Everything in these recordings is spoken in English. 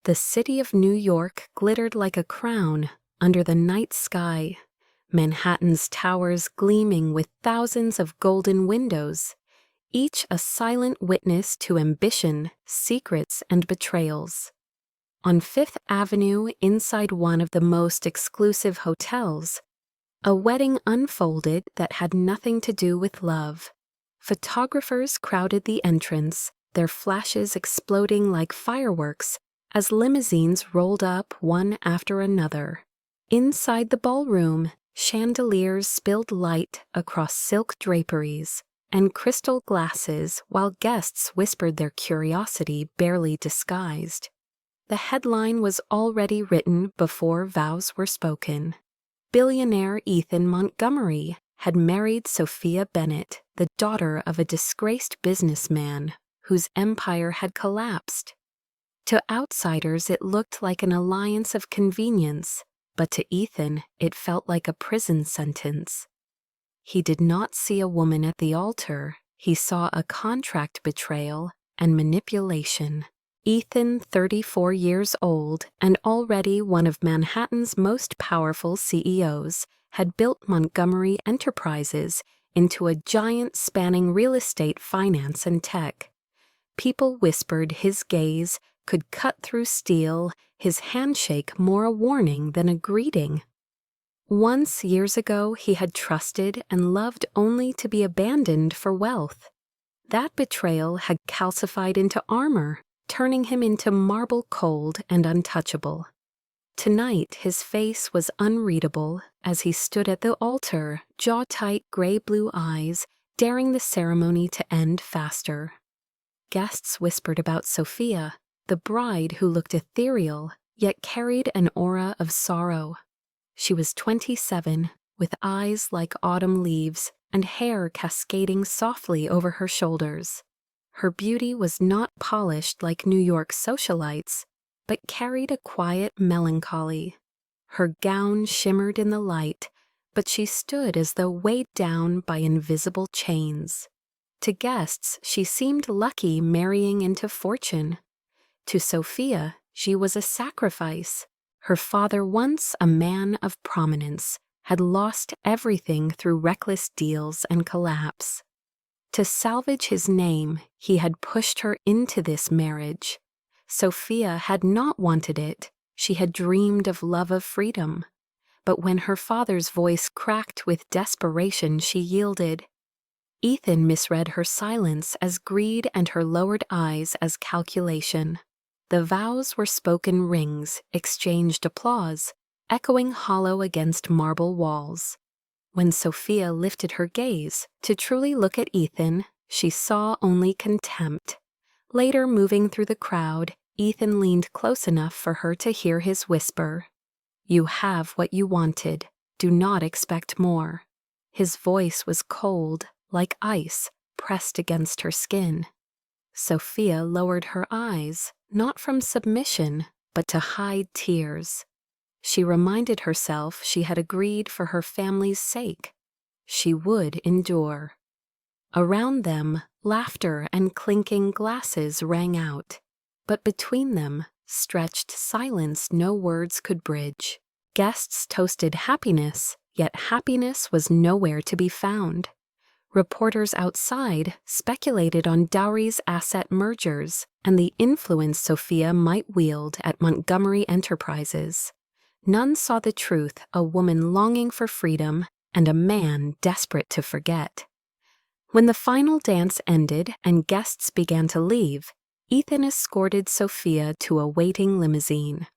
The city of New York glittered like a crown under the night sky, Manhattan's towers gleaming with thousands of golden windows, each a silent witness to ambition, secrets, and betrayals. On Fifth Avenue, inside one of the most exclusive hotels, a wedding unfolded that had nothing to do with love. Photographers crowded the entrance, their flashes exploding like fireworks as limousines rolled up one after another. Inside the ballroom, chandeliers spilled light across silk draperies and crystal glasses while guests whispered their curiosity barely disguised. The headline was already written before vows were spoken. Billionaire Ethan Montgomery had married Sophia Bennett, the daughter of a disgraced businessman whose empire had collapsed. To outsiders, it looked like an alliance of convenience, but to Ethan, it felt like a prison sentence. He did not see a woman at the altar. He saw a contract betrayal and manipulation. Ethan, 34 years old and already one of Manhattan's most powerful CEOs, had built Montgomery Enterprises into a giant spanning real estate, finance, and tech. People whispered his gaze could cut through steel, his handshake more a warning than a greeting. Once, years ago, he had trusted and loved only to be abandoned for wealth. That betrayal had calcified into armor, turning him into marble cold and untouchable. Tonight, his face was unreadable as he stood at the altar, jaw-tight gray-blue eyes, daring the ceremony to end faster. Guests whispered about Sophia, the bride who looked ethereal, yet carried an aura of sorrow. She was 27, with eyes like autumn leaves and hair cascading softly over her shoulders. Her beauty was not polished like New York socialites, but carried a quiet melancholy. Her gown shimmered in the light, but she stood as though weighed down by invisible chains. To guests, she seemed lucky marrying into fortune. To Sophia, she was a sacrifice. Her father, once a man of prominence, had lost everything through reckless deals and collapse. To salvage his name, he had pushed her into this marriage. Sophia had not wanted it. She had dreamed of love of freedom. But when her father's voice cracked with desperation, she yielded. Ethan misread her silence as greed and her lowered eyes as calculation. The vows were spoken rings, exchanged applause, echoing hollow against marble walls. When Sophia lifted her gaze to truly look at Ethan, she saw only contempt. Later, moving through the crowd, Ethan leaned close enough for her to hear his whisper. "You have what you wanted. Do not expect more." His voice was cold, like ice, pressed against her skin. Sophia lowered her eyes, not from submission, but to hide tears. She reminded herself she had agreed for her family's sake. She would endure. Around them, laughter and clinking glasses rang out, but between them stretched silence no words could bridge. Guests toasted happiness, yet happiness was nowhere to be found. Reporters outside speculated on Dowry's asset mergers and the influence Sophia might wield at Montgomery Enterprises. None saw the truth, a woman longing for freedom and a man desperate to forget. When the final dance ended and guests began to leave, Ethan escorted Sophia to a waiting limousine.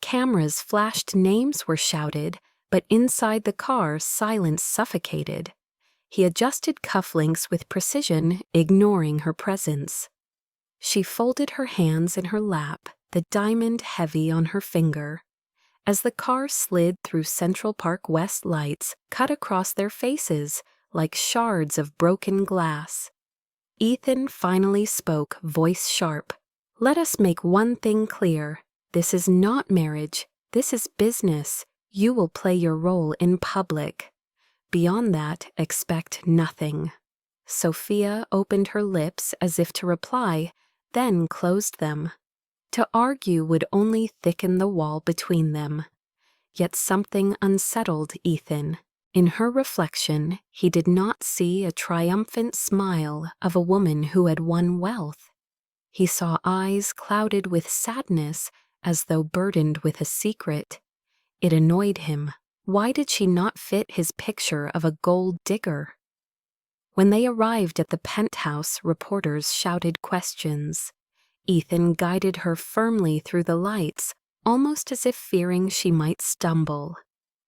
Cameras flashed, names were shouted, but inside the car silence suffocated. He adjusted cufflinks with precision, ignoring her presence. She folded her hands in her lap, the diamond heavy on her finger. As the car slid through Central Park West, lights cut across their faces like shards of broken glass. Ethan finally spoke, voice sharp. "Let us make one thing clear. This is not marriage. This is business. You will play your role in public. Beyond that, expect nothing." Sophia opened her lips as if to reply, then closed them. To argue would only thicken the wall between them. Yet something unsettled Ethan. In her reflection, he did not see a triumphant smile of a woman who had won wealth. He saw eyes clouded with sadness as though burdened with a secret. It annoyed him. Why did she not fit his picture of a gold digger? When they arrived at the penthouse, reporters shouted questions. Ethan guided her firmly through the lights, almost as if fearing she might stumble.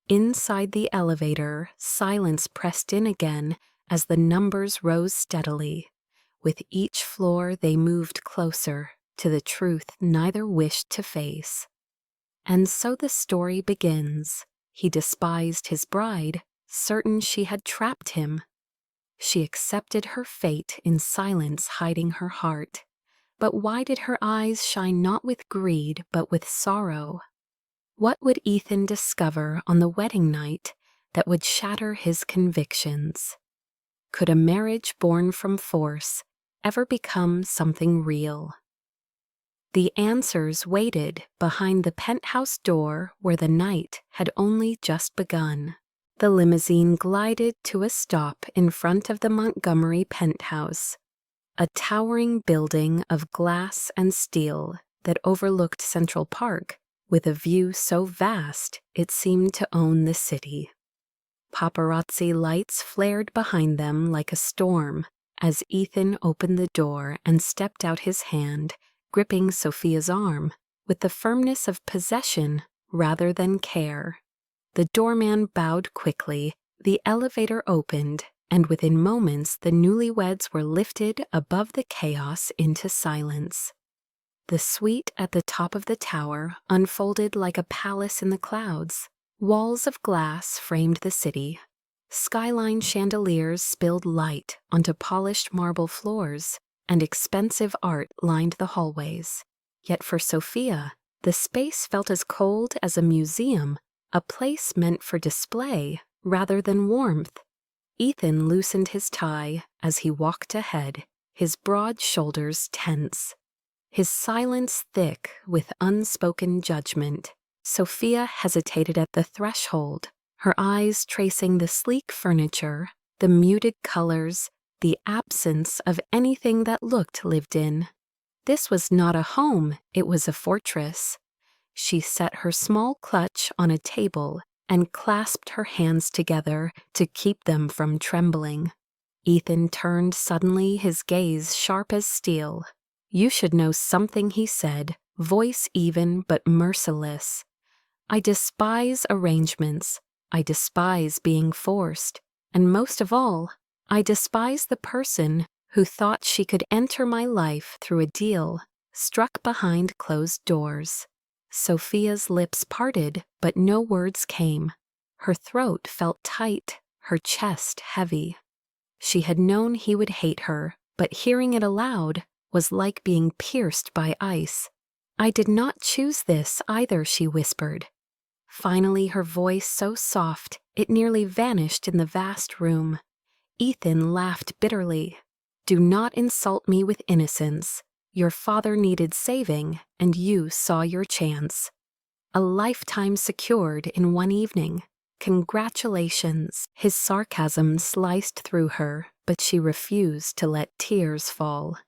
Inside the elevator, silence pressed in again as the numbers rose steadily. With each floor they moved closer to the truth neither wished to face. And so the story begins. He despised his bride, certain she had trapped him. She accepted her fate in silence, hiding her heart. But why did her eyes shine not with greed but with sorrow? What would Ethan discover on the wedding night that would shatter his convictions? Could a marriage born from force ever become something real? The answers waited behind the penthouse door where the night had only just begun. The limousine glided to a stop in front of the Montgomery penthouse, a towering building of glass and steel that overlooked Central Park with a view so vast it seemed to own the city. Paparazzi lights flared behind them like a storm as Ethan opened the door and stepped out, his hand gripping Sophia's arm with the firmness of possession rather than care. The doorman bowed quickly, the elevator opened, and within moments the newlyweds were lifted above the chaos into silence. The suite at the top of the tower unfolded like a palace in the clouds. Walls of glass framed the city. Skyline chandeliers spilled light onto polished marble floors, and expensive art lined the hallways. Yet for Sophia, the space felt as cold as a museum, a place meant for display rather than warmth. Ethan loosened his tie as he walked ahead, his broad shoulders tense, his silence thick with unspoken judgment. Sophia hesitated at the threshold, her eyes tracing the sleek furniture, the muted colors, the absence of anything that looked lived in. This was not a home, it was a fortress. She set her small clutch on a table and clasped her hands together to keep them from trembling. Ethan turned suddenly, his gaze sharp as steel. "You should know something," he said, voice even but merciless. "I despise arrangements. I despise being forced. And most of all, I despise the person who thought she could enter my life through a deal struck behind closed doors." Sophia's lips parted, but no words came. Her throat felt tight, her chest heavy. She had known he would hate her, but hearing it aloud was like being pierced by ice. "I did not choose this either," she whispered. Finally, her voice so soft it nearly vanished in the vast room. Ethan laughed bitterly. "Do not insult me with innocence. Your father needed saving, and you saw your chance. A lifetime secured in one evening. Congratulations." His sarcasm sliced through her, but she refused to let tears fall.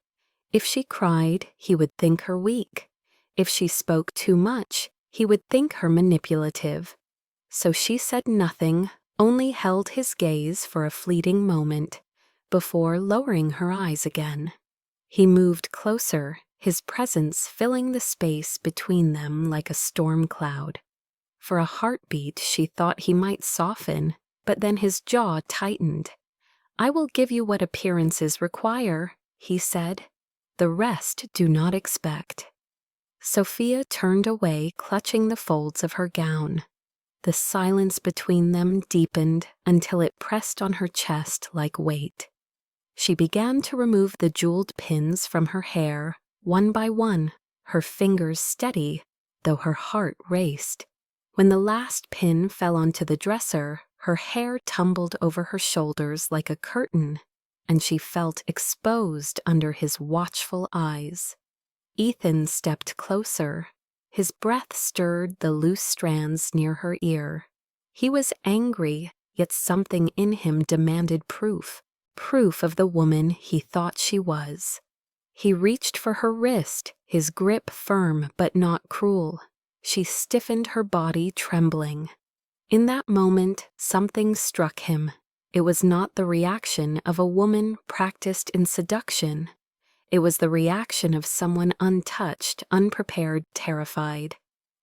If she cried, he would think her weak. If she spoke too much, he would think her manipulative. So she said nothing, only held his gaze for a fleeting moment, before lowering her eyes again. He moved closer, his presence filling the space between them like a storm cloud. For a heartbeat she thought he might soften, but then his jaw tightened. "I will give you what appearances require," he said. "The rest do not expect." Sophia turned away, clutching the folds of her gown. The silence between them deepened until it pressed on her chest like weight. She began to remove the jeweled pins from her hair, one by one, her fingers steady, though her heart raced. When the last pin fell onto the dresser, her hair tumbled over her shoulders like a curtain, and she felt exposed under his watchful eyes. Ethan stepped closer. His breath stirred the loose strands near her ear. He was angry, yet something in him demanded proof of the woman he thought she was. He reached for her wrist, his grip firm but not cruel. She stiffened, her body trembling. In that moment, something struck him. It was not the reaction of a woman practiced in seduction. It was the reaction of someone untouched, unprepared, terrified.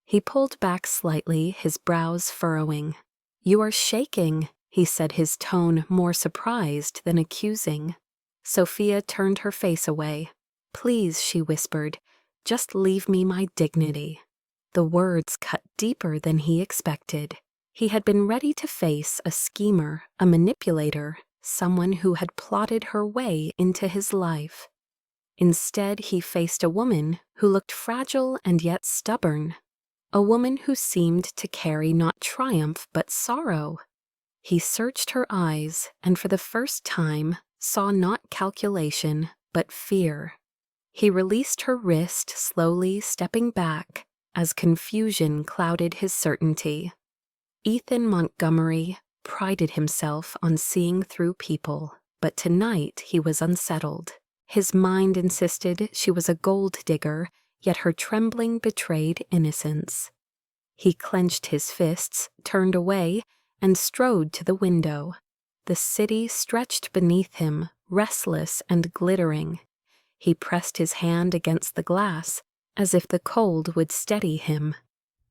He pulled back slightly, his brows furrowing. "You are shaking," he said, his tone more surprised than accusing. Sophia turned her face away. "Please," she whispered, "just leave me my dignity." The words cut deeper than he expected. He had been ready to face a schemer, a manipulator, someone who had plotted her way into his life. Instead, he faced a woman who looked fragile and yet stubborn, a woman who seemed to carry not triumph but sorrow. He searched her eyes and for the first time saw not calculation but fear. He released her wrist, slowly stepping back as confusion clouded his certainty. Ethan Montgomery prided himself on seeing through people, but tonight he was unsettled. His mind insisted she was a gold digger, yet her trembling betrayed innocence. He clenched his fists, turned away, and strode to the window. The city stretched beneath him, restless and glittering. He pressed his hand against the glass, as if the cold would steady him.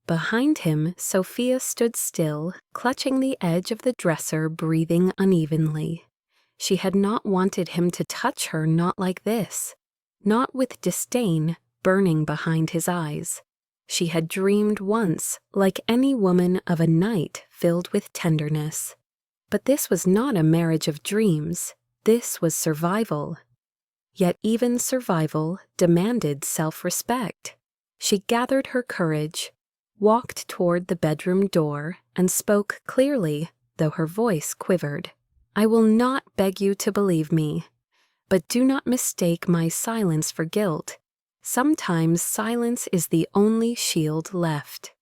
Behind him, Sophia stood still, clutching the edge of the dresser, breathing unevenly. She had not wanted him to touch her, not like this, not with disdain burning behind his eyes. She had dreamed once, like any woman, of a night filled with tenderness. But this was not a marriage of dreams. This was survival. Yet even survival demanded self-respect. She gathered her courage, walked toward the bedroom door, and spoke clearly, though her voice quivered. "I will not beg you to believe me, but do not mistake my silence for guilt. Sometimes silence is the only shield left."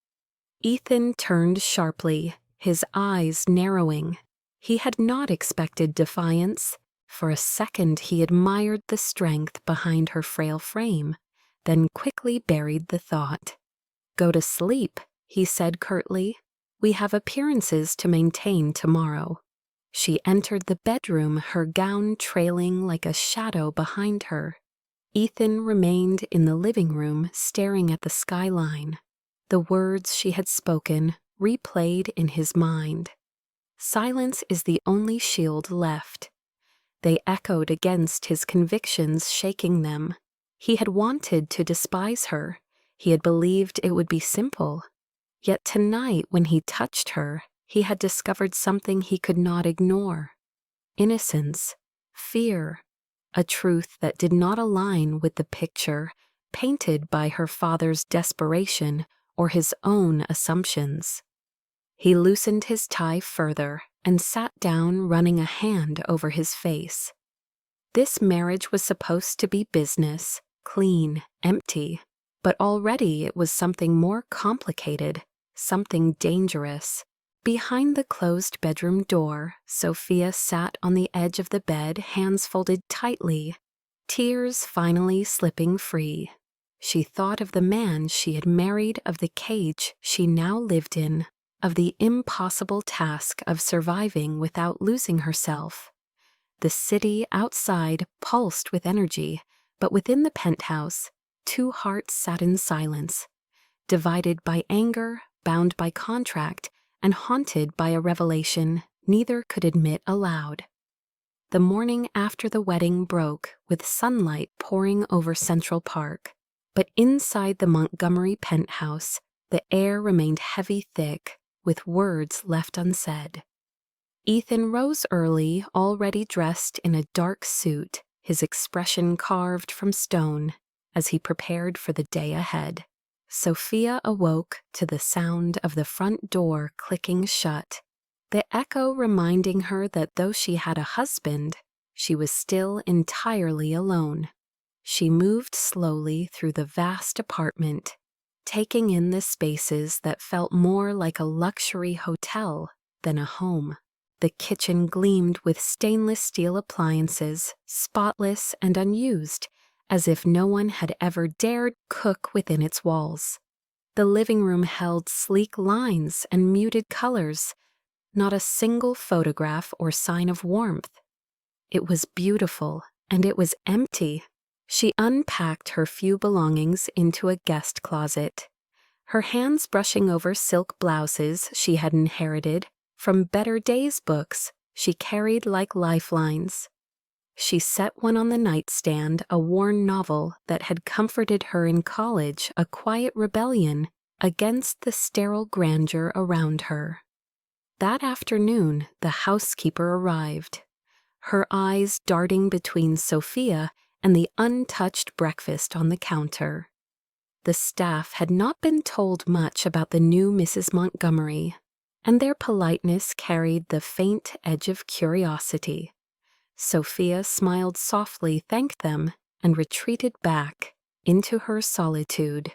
Ethan turned sharply, his eyes narrowing. He had not expected defiance. For a second he admired the strength behind her frail frame, then quickly buried the thought. "Go to sleep," he said curtly. "We have appearances to maintain tomorrow." She entered the bedroom, her gown trailing like a shadow behind her. Ethan remained in the living room, staring at the skyline. The words she had spoken replayed in his mind. Silence is the only shield left. They echoed against his convictions, shaking them. He had wanted to despise her. He had believed it would be simple. Yet tonight, when he touched her, he had discovered something he could not ignore. Innocence, fear, a truth that did not align with the picture painted by her father's desperation or his own assumptions. He loosened his tie further and sat down, running a hand over his face. This marriage was supposed to be business, clean, empty, but already it was something more complicated, something dangerous. Behind the closed bedroom door, Sophia sat on the edge of the bed, hands folded tightly, tears finally slipping free. She thought of the man she had married, of the cage she now lived in, of the impossible task of surviving without losing herself. The city outside pulsed with energy, but within the penthouse, two hearts sat in silence, divided by anger, bound by contract, and haunted by a revelation neither could admit aloud. The morning after the wedding broke with sunlight pouring over Central Park, but inside the Montgomery penthouse, the air remained heavy thick, with words left unsaid. Ethan rose early, already dressed in a dark suit, his expression carved from stone, as he prepared for the day ahead. Sophia awoke to the sound of the front door clicking shut, the echo reminding her that though she had a husband, she was still entirely alone. she moved slowly through the vast apartment, taking in the spaces that felt more like a luxury hotel than a home. The kitchen gleamed with stainless steel appliances, spotless and unused, as if no one had ever dared cook within its walls. The living room held sleek lines and muted colors, not a single photograph or sign of warmth. It was beautiful, and it was empty. She unpacked her few belongings into a guest closet, her hands brushing over silk blouses she had inherited from Better Days books she carried like lifelines. She set one on the nightstand, a worn novel that had comforted her in college, a quiet rebellion against the sterile grandeur around her. That afternoon, the housekeeper arrived, her eyes darting between Sophia and the untouched breakfast on the counter. The staff had not been told much about the new Mrs. Montgomery, and their politeness carried the faint edge of curiosity. Sophia smiled softly, thanked them, and retreated back into her solitude.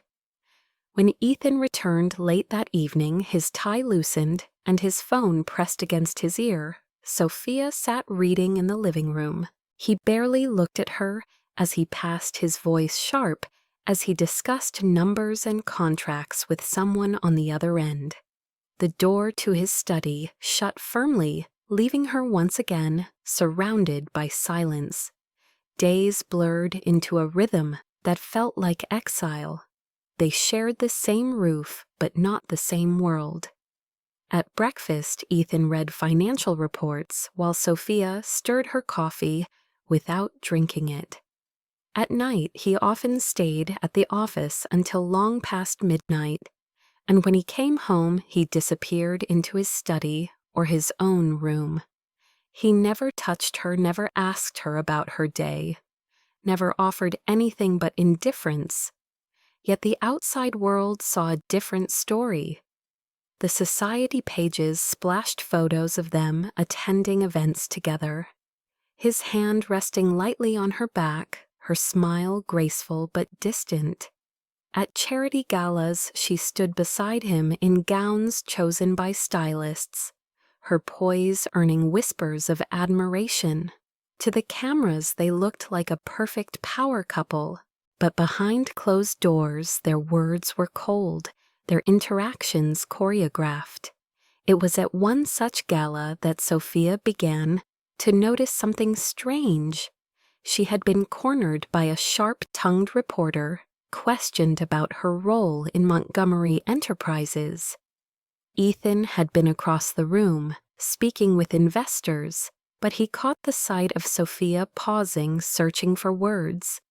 When Ethan returned late that evening, his tie loosened and his phone pressed against his ear, Sophia sat reading in the living room. He barely looked at her as he passed, his voice sharp as he discussed numbers and contracts with someone on the other end. The door to his study shut firmly, leaving her once again surrounded by silence. Days blurred into a rhythm that felt like exile. They shared the same roof, but not the same world. At breakfast, Ethan read financial reports while Sophia stirred her coffee without drinking it. At night, he often stayed at the office until long past midnight, and when he came home, he disappeared into his study or his own room. He never touched her, never asked her about her day, never offered anything but indifference. Yet the outside world saw a different story. The society pages splashed photos of them attending events together, his hand resting lightly on her back, her smile graceful but distant. At charity galas, she stood beside him in gowns chosen by stylists, her poise earning whispers of admiration. To the cameras, they looked like a perfect power couple, but behind closed doors, their words were cold, their interactions choreographed. It was at one such gala that Sophia began to notice something strange. She had been cornered by a sharp-tongued reporter, questioned about her role in Montgomery Enterprises. Ethan had been across the room, speaking with investors, but he caught the sight of Sophia pausing, searching for words.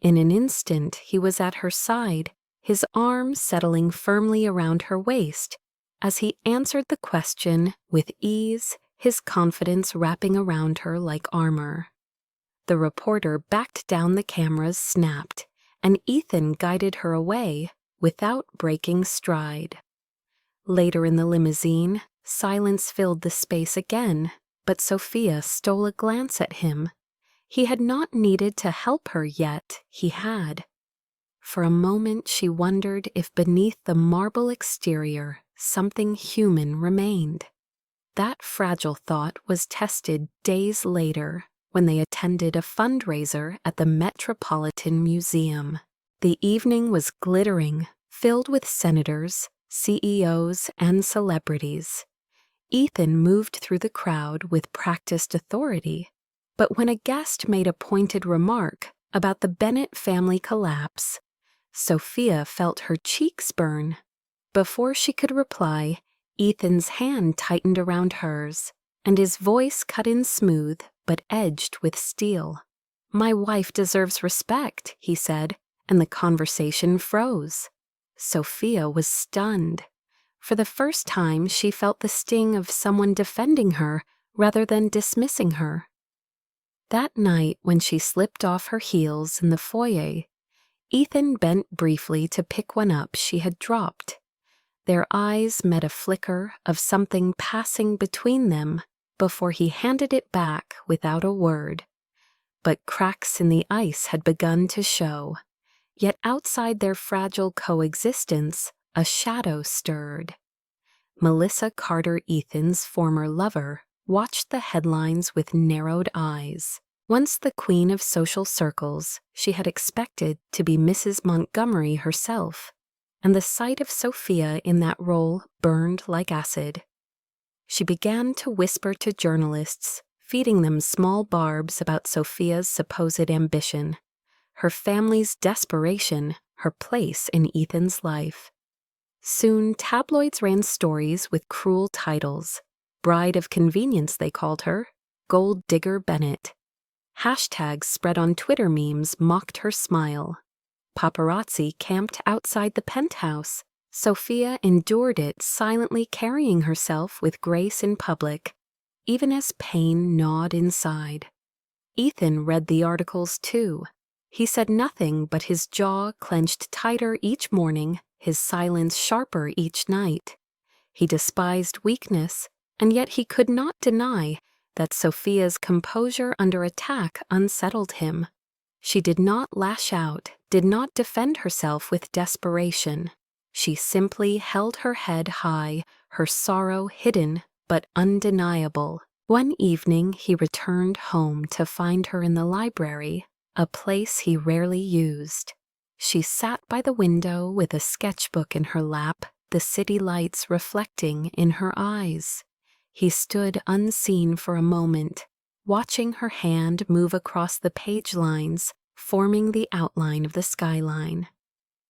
In an instant, he was at her side, his arm settling firmly around her waist, as he answered the question with ease, his confidence wrapping around her like armor. The reporter backed down, the cameras snapped, and Ethan guided her away without breaking stride. Later in the limousine, silence filled the space again, but Sophia stole a glance at him. He had not needed to help her yet, he had. For a moment she wondered if beneath the marble exterior something human remained. That fragile thought was tested days later when they attended a fundraiser at the Metropolitan Museum. The evening was glittering, filled with senators, CEOs, and celebrities. Ethan moved through the crowd with practiced authority, but when a guest made a pointed remark about the Bennett family collapse, Sophia felt her cheeks burn. Before she could reply, Ethan's hand tightened around hers, and his voice cut in smooth but edged with steel. "My wife deserves respect," he said, and the conversation froze. Sophia was stunned. For the first time, she felt the sting of someone defending her rather than dismissing her. That night, when she slipped off her heels in the foyer, Ethan bent briefly to pick one up she had dropped. Their eyes met a flicker of something passing between them before he handed it back without a word. but cracks in the ice had begun to show. Yet outside their fragile coexistence, a shadow stirred. Melissa Carter Ethan's former lover watched the headlines with narrowed eyes. Once the queen of social circles, she had expected to be Mrs. Montgomery herself, and the sight of Sophia in that role burned like acid. She began to whisper to journalists, feeding them small barbs about Sophia's supposed ambition, her family's desperation, her place in Ethan's life. Soon, tabloids ran stories with cruel titles. Bride of Convenience, they called her, Gold Digger Bennett. Hashtags spread on Twitter memes mocked her smile. Paparazzi camped outside the penthouse. Sophia endured it, silently carrying herself with grace in public, even as pain gnawed inside. Ethan read the articles too. He said nothing, but his jaw clenched tighter each morning, his silence sharper each night. He despised weakness, and yet he could not deny that Sophia's composure under attack unsettled him. She did not lash out, did not defend herself with desperation. She simply held her head high, her sorrow hidden but undeniable. One evening he returned home to find her in the library, a place he rarely used. She sat by the window with a sketchbook in her lap, the city lights reflecting in her eyes. He stood unseen for a moment, watching her hand move across the page lines, forming the outline of the skyline.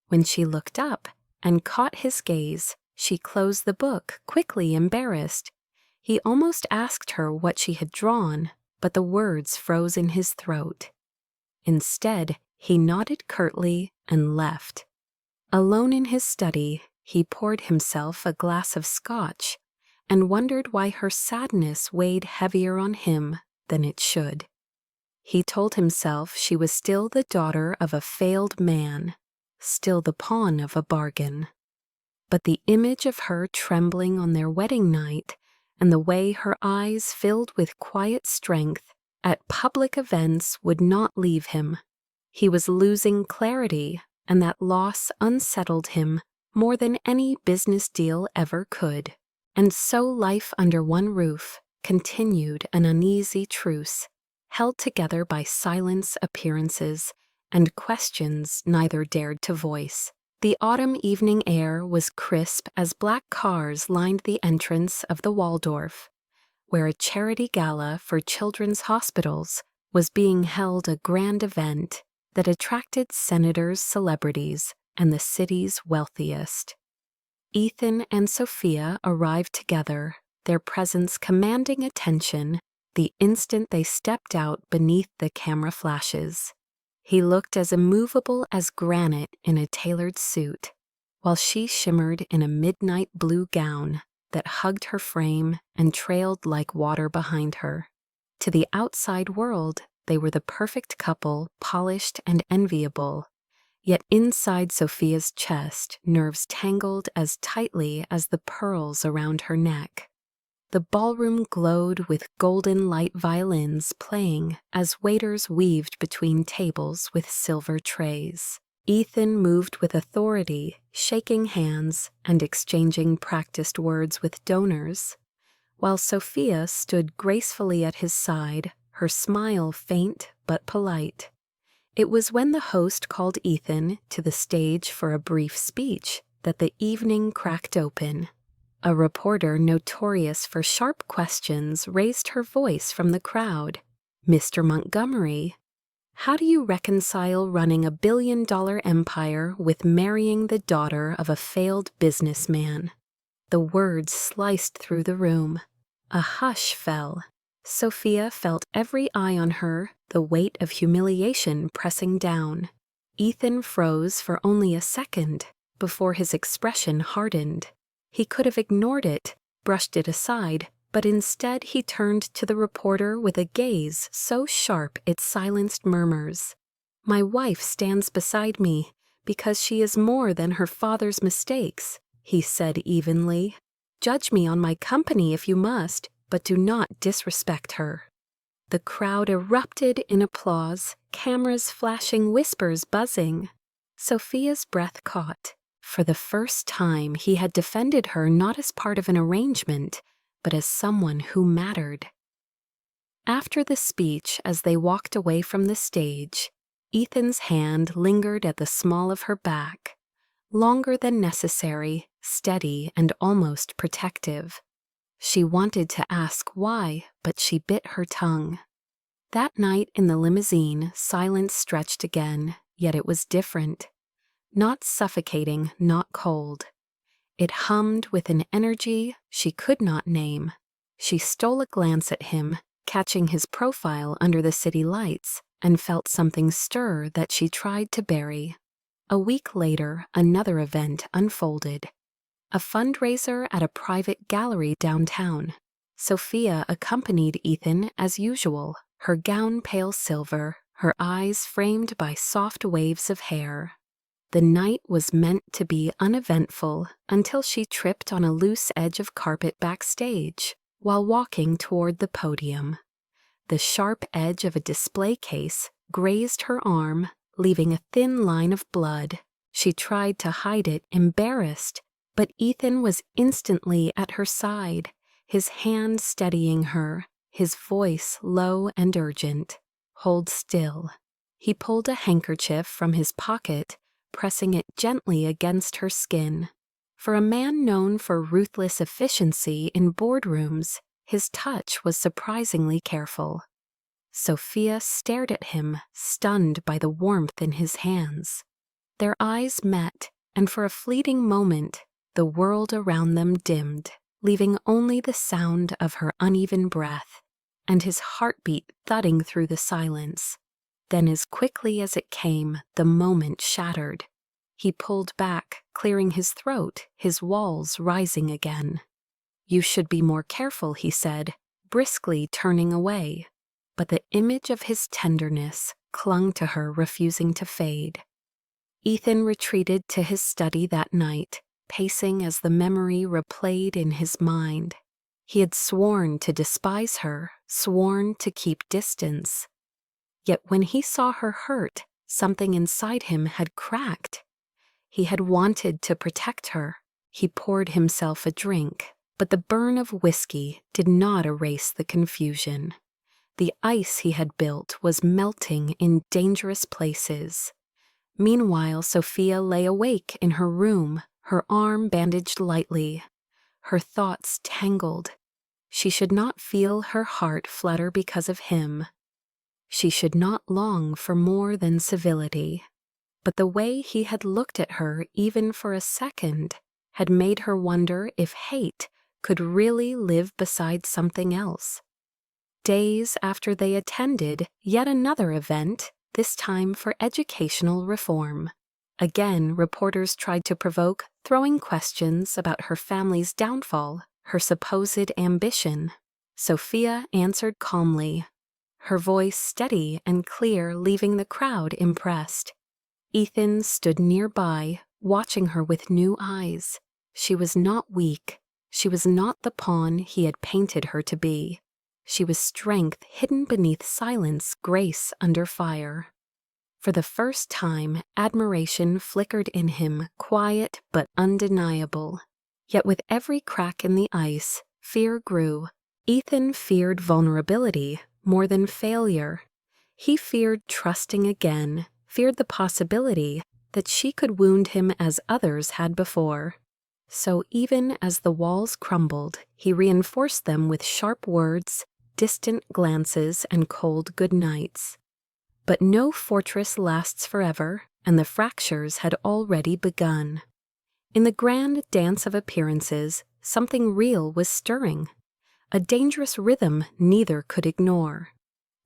When she looked up and caught his gaze, she closed the book, quickly embarrassed. He almost asked her what she had drawn, but the words froze in his throat. Instead, he nodded curtly and left. Alone in his study, he poured himself a glass of scotch and wondered why her sadness weighed heavier on him than it should. He told himself she was still the daughter of a failed man, still the pawn of a bargain. But the image of her trembling on their wedding night and the way her eyes filled with quiet strength at public events would not leave him. He was losing clarity, and that loss unsettled him more than any business deal ever could. And so life under one roof continued an uneasy truce, held together by silence, appearances, and questions neither dared to voice. The autumn evening air was crisp as black cars lined the entrance of the Waldorf, where a charity gala for children's hospitals was being held, a grand event that attracted senators, celebrities, and the city's wealthiest. Ethan and Sophia arrived together, their presence commanding attention the instant they stepped out beneath the camera flashes. He looked as immovable as granite in a tailored suit, while she shimmered in a midnight blue gown that hugged her frame and trailed like water behind her. To the outside world, they were the perfect couple, polished and enviable. Yet inside Sophia's chest, nerves tangled as tightly as the pearls around her neck. The ballroom glowed with golden light violins playing as waiters weaved between tables with silver trays. Ethan moved with authority, shaking hands and exchanging practiced words with donors, while Sophia stood gracefully at his side, her smile faint but polite. It was when the host called Ethan to the stage for a brief speech that the evening cracked open. A reporter notorious for sharp questions raised her voice from the crowd. "Mr. Montgomery, how do you reconcile running a billion-dollar empire with marrying the daughter of a failed businessman?" The words sliced through the room. A hush fell. Sophia felt every eye on her, the weight of humiliation pressing down. Ethan froze for only a second before his expression hardened. He could have ignored it, brushed it aside, but instead he turned to the reporter with a gaze so sharp it silenced murmurs. "My wife stands beside me because she is more than her father's mistakes," he said evenly. "Judge me on my company if you must, but do not disrespect her." The crowd erupted in applause, cameras flashing, whispers buzzing. Sophia's breath caught. For the first time, he had defended her not as part of an arrangement, but as someone who mattered. After the speech, as they walked away from the stage, Ethan's hand lingered at the small of her back, longer than necessary, steady and almost protective. She wanted to ask why, but she bit her tongue. That night in the limousine, silence stretched again, yet it was different. Not suffocating, not cold. It hummed with an energy she could not name. She stole a glance at him, catching his profile under the city lights, and felt something stir that she tried to bury. A week later, another event unfolded. A fundraiser at a private gallery downtown. Sophia accompanied Ethan as usual, her gown pale silver, her eyes framed by soft waves of hair. The night was meant to be uneventful until she tripped on a loose edge of carpet backstage while walking toward the podium. The sharp edge of a display case grazed her arm, leaving a thin line of blood. She tried to hide it, embarrassed, but Ethan was instantly at her side, his hand steadying her, his voice low and urgent. "Hold still." He pulled a handkerchief from his pocket, pressing it gently against her skin. For a man known for ruthless efficiency in boardrooms, his touch was surprisingly careful. Sophia stared at him, stunned by the warmth in his hands. Their eyes met, and for a fleeting moment, the world around them dimmed, leaving only the sound of her uneven breath and his heartbeat thudding through the silence. Then as quickly as it came, the moment shattered. He pulled back, clearing his throat, his walls rising again. "You should be more careful," he said, briskly turning away. But the image of his tenderness clung to her, refusing to fade. Ethan retreated to his study that night, pacing as the memory replayed in his mind. He had sworn to despise her, sworn to keep distance. Yet when he saw her hurt, something inside him had cracked. He had wanted to protect her. He poured himself a drink, but the burn of whiskey did not erase the confusion. The ice he had built was melting in dangerous places. Meanwhile, Sophia lay awake in her room, her arm bandaged lightly, her thoughts tangled. She should not feel her heart flutter because of him. She should not long for more than civility. But the way he had looked at her, even for a second, had made her wonder if hate could really live beside something else. Days after they attended yet another event, this time for educational reform. Again, reporters tried to provoke, throwing questions about her family's downfall, her supposed ambition. Sophia answered calmly, her voice steady and clear, leaving the crowd impressed. Ethan stood nearby, watching her with new eyes. She was not weak. She was not the pawn he had painted her to be. She was strength hidden beneath silence, grace under fire. For the first time, admiration flickered in him, quiet but undeniable. Yet with every crack in the ice, fear grew. Ethan feared vulnerability more than failure. He feared trusting again, feared the possibility that she could wound him as others had before. So even as the walls crumbled, he reinforced them with sharp words, distant glances, and cold goodnights. But no fortress lasts forever, and the fractures had already begun. In the grand dance of appearances, something real was stirring, a dangerous rhythm neither could ignore.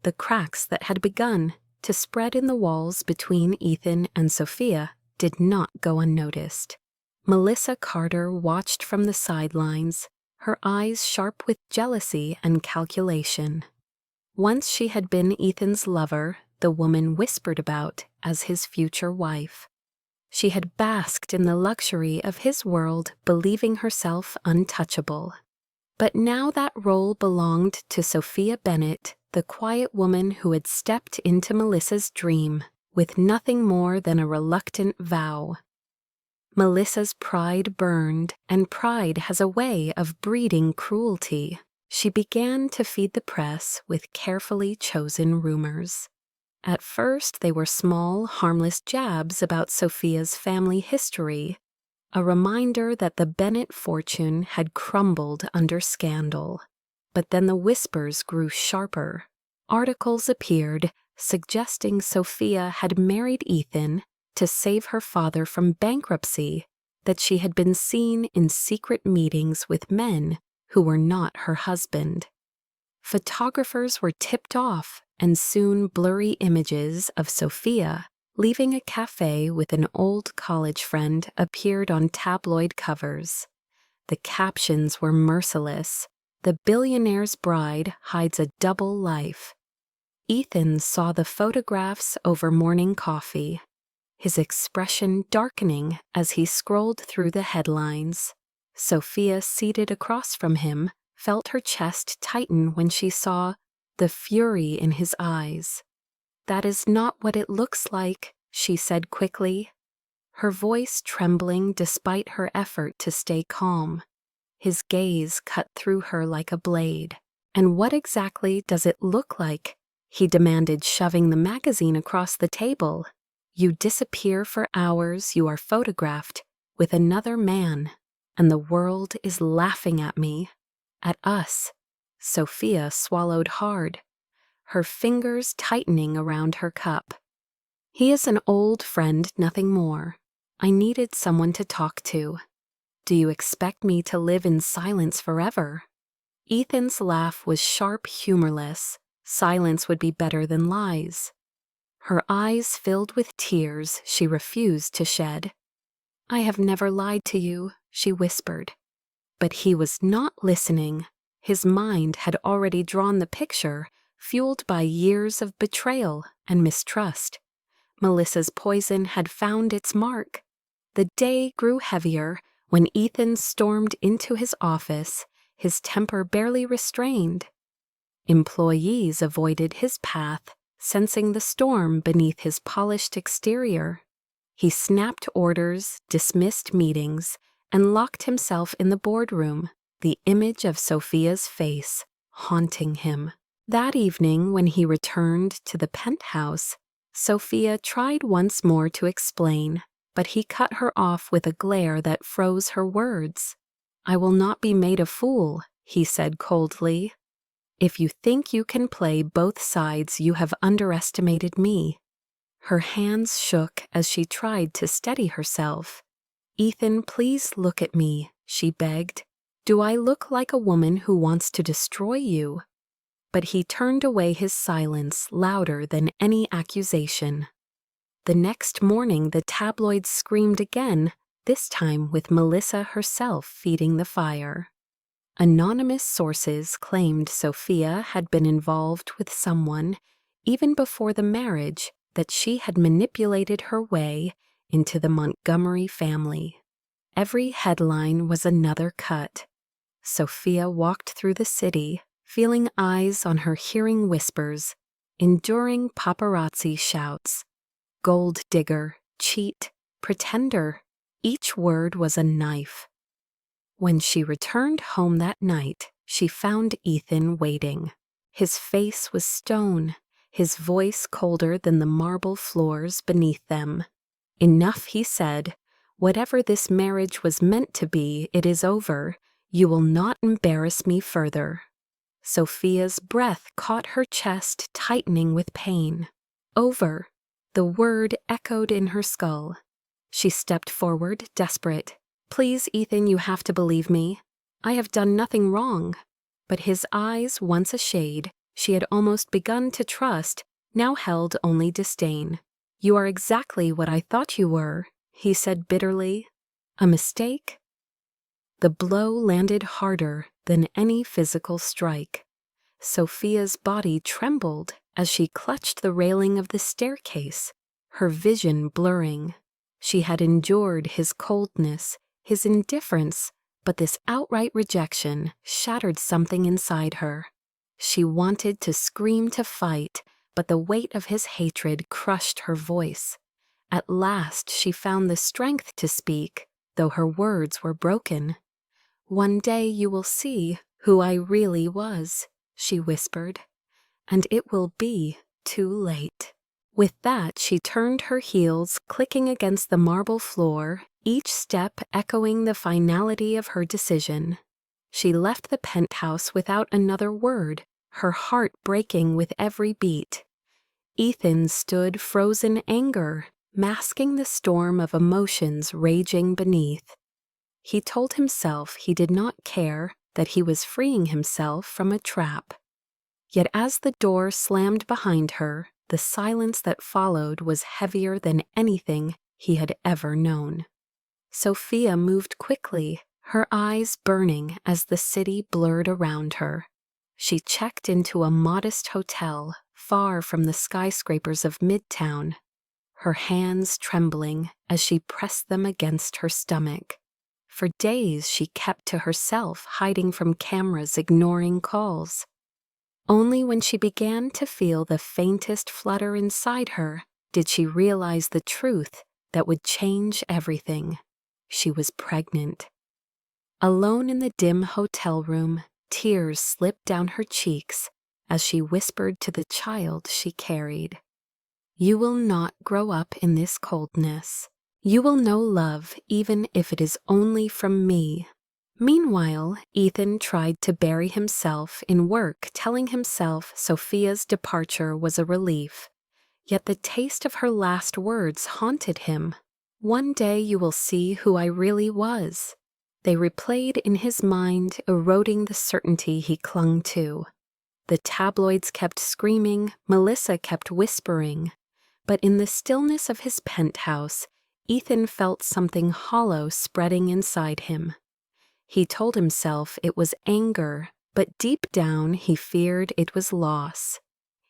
The cracks that had begun to spread in the walls between Ethan and Sophia did not go unnoticed. Melissa Carter watched from the sidelines, her eyes sharp with jealousy and calculation. Once she had been Ethan's lover, the woman whispered about as his future wife. She had basked in the luxury of his world, believing herself untouchable. But now that role belonged to Sophia Bennett, the quiet woman who had stepped into Melissa's dream with nothing more than a reluctant vow. Melissa's pride burned, and pride has a way of breeding cruelty. She began to feed the press with carefully chosen rumors. At first, they were small, harmless jabs about Sophia's family history, a reminder that the Bennett fortune had crumbled under scandal. But then the whispers grew sharper. Articles appeared suggesting Sophia had married Ethan to save her father from bankruptcy, that she had been seen in secret meetings with men who were not her husband. Photographers were tipped off, and soon blurry images of Sophia leaving a cafe with an old college friend appeared on tabloid covers. The captions were merciless. "The billionaire's bride hides a double life." Ethan saw the photographs over morning coffee, his expression darkening as he scrolled through the headlines. Sophia, seated across from him, felt her chest tighten when she saw the fury in his eyes. "That is not what it looks like," she said quickly, her voice trembling despite her effort to stay calm. His gaze cut through her like a blade. "And what exactly does it look like?" he demanded, shoving the magazine across the table. "You disappear for hours, you are photographed with another man, and the world is laughing at me, at us." Sophia swallowed hard, her fingers tightening around her cup. "He is an old friend, nothing more. I needed someone to talk to. Do you expect me to live in silence forever?" Ethan's laugh was sharp, humorless. Silence would be better than lies. Her eyes filled with tears she refused to shed. "I have never lied to you," she whispered. But he was not listening. His mind had already drawn the picture, fueled by years of betrayal and mistrust. Melissa's poison had found its mark. The day grew heavier when Ethan stormed into his office, his temper barely restrained. Employees avoided his path, sensing the storm beneath his polished exterior. He snapped orders, dismissed meetings, and locked himself in the boardroom, the image of Sophia's face haunting him. That evening, when he returned to the penthouse, Sophia tried once more to explain, but he cut her off with a glare that froze her words. "I will not be made a fool," he said coldly. "If you think you can play both sides, you have underestimated me." Her hands shook as she tried to steady herself. "Ethan, please look at me," she begged. "Do I look like a woman who wants to destroy you?" But he turned away, his silence louder than any accusation. The next morning the tabloids screamed again, this time with Melissa herself feeding the fire. Anonymous sources claimed Sophia had been involved with someone, even before the marriage, that she had manipulated her way into the Montgomery family. Every headline was another cut. Sophia walked through the city, feeling eyes on her, hearing whispers, enduring paparazzi shouts. Gold digger, cheat, pretender, each word was a knife. When she returned home that night, she found Ethan waiting. His face was stone, his voice colder than the marble floors beneath them. "Enough," he said. "Whatever this marriage was meant to be, it is over. You will not embarrass me further." Sophia's breath caught her chest, tightening with pain. "Over." The word echoed in her skull. She stepped forward, desperate. "Please, Ethan, you have to believe me. I have done nothing wrong." But his eyes, once a shade she had almost begun to trust, now held only disdain. "You are exactly what I thought you were," he said bitterly. "A mistake?" The blow landed harder than any physical strike. Sophia's body trembled as she clutched the railing of the staircase, her vision blurring. She had endured his coldness, his indifference, but this outright rejection shattered something inside her. She wanted to scream to fight, but the weight of his hatred crushed her voice. At last she found the strength to speak, though her words were broken. "One day you will see who I really was," she whispered, "and it will be too late." With that, she turned her heels, clicking against the marble floor, each step echoing the finality of her decision. She left the penthouse without another word, her heart breaking with every beat. Ethan stood frozen anger, masking the storm of emotions raging beneath. He told himself he did not care, that he was freeing himself from a trap. Yet as the door slammed behind her, the silence that followed was heavier than anything he had ever known. Sophia moved quickly, her eyes burning as the city blurred around her. She checked into a modest hotel, far from the skyscrapers of Midtown, her hands trembling as she pressed them against her stomach. For days she kept to herself, hiding from cameras, ignoring calls. Only when she began to feel the faintest flutter inside her did she realize the truth that would change everything. She was pregnant. Alone in the dim hotel room, tears slipped down her cheeks as she whispered to the child she carried, "You will not grow up in this coldness. You will know love even if it is only from me." Meanwhile, Ethan tried to bury himself in work, telling himself Sophia's departure was a relief. Yet the taste of her last words haunted him. "One day you will see who I really was." They replayed in his mind, eroding the certainty he clung to. The tabloids kept screaming, Melissa kept whispering. But in the stillness of his penthouse, Ethan felt something hollow spreading inside him. He told himself it was anger, but deep down he feared it was loss.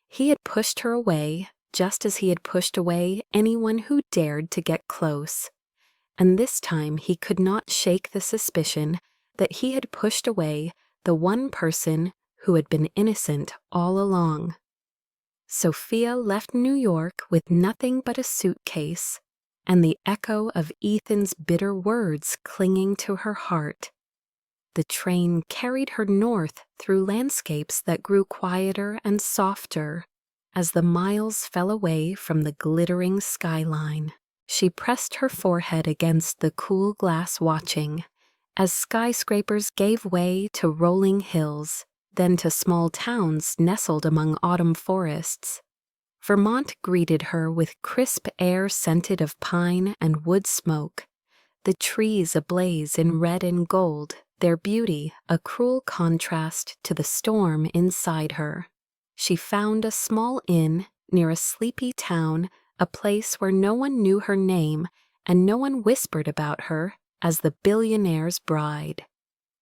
He had pushed her away, just as he had pushed away anyone who dared to get close. And this time he could not shake the suspicion that he had pushed away the one person who had been innocent all along. Sophia left New York with nothing but a suitcase, and the echo of Ethan's bitter words clinging to her heart. The train carried her north through landscapes that grew quieter and softer as the miles fell away from the glittering skyline. She pressed her forehead against the cool glass, watching as skyscrapers gave way to rolling hills, then to small towns nestled among autumn forests. Vermont greeted her with crisp air scented of pine and wood smoke, the trees ablaze in red and gold, their beauty a cruel contrast to the storm inside her. She found a small inn near a sleepy town, a place where no one knew her name and no one whispered about her as the billionaire's bride.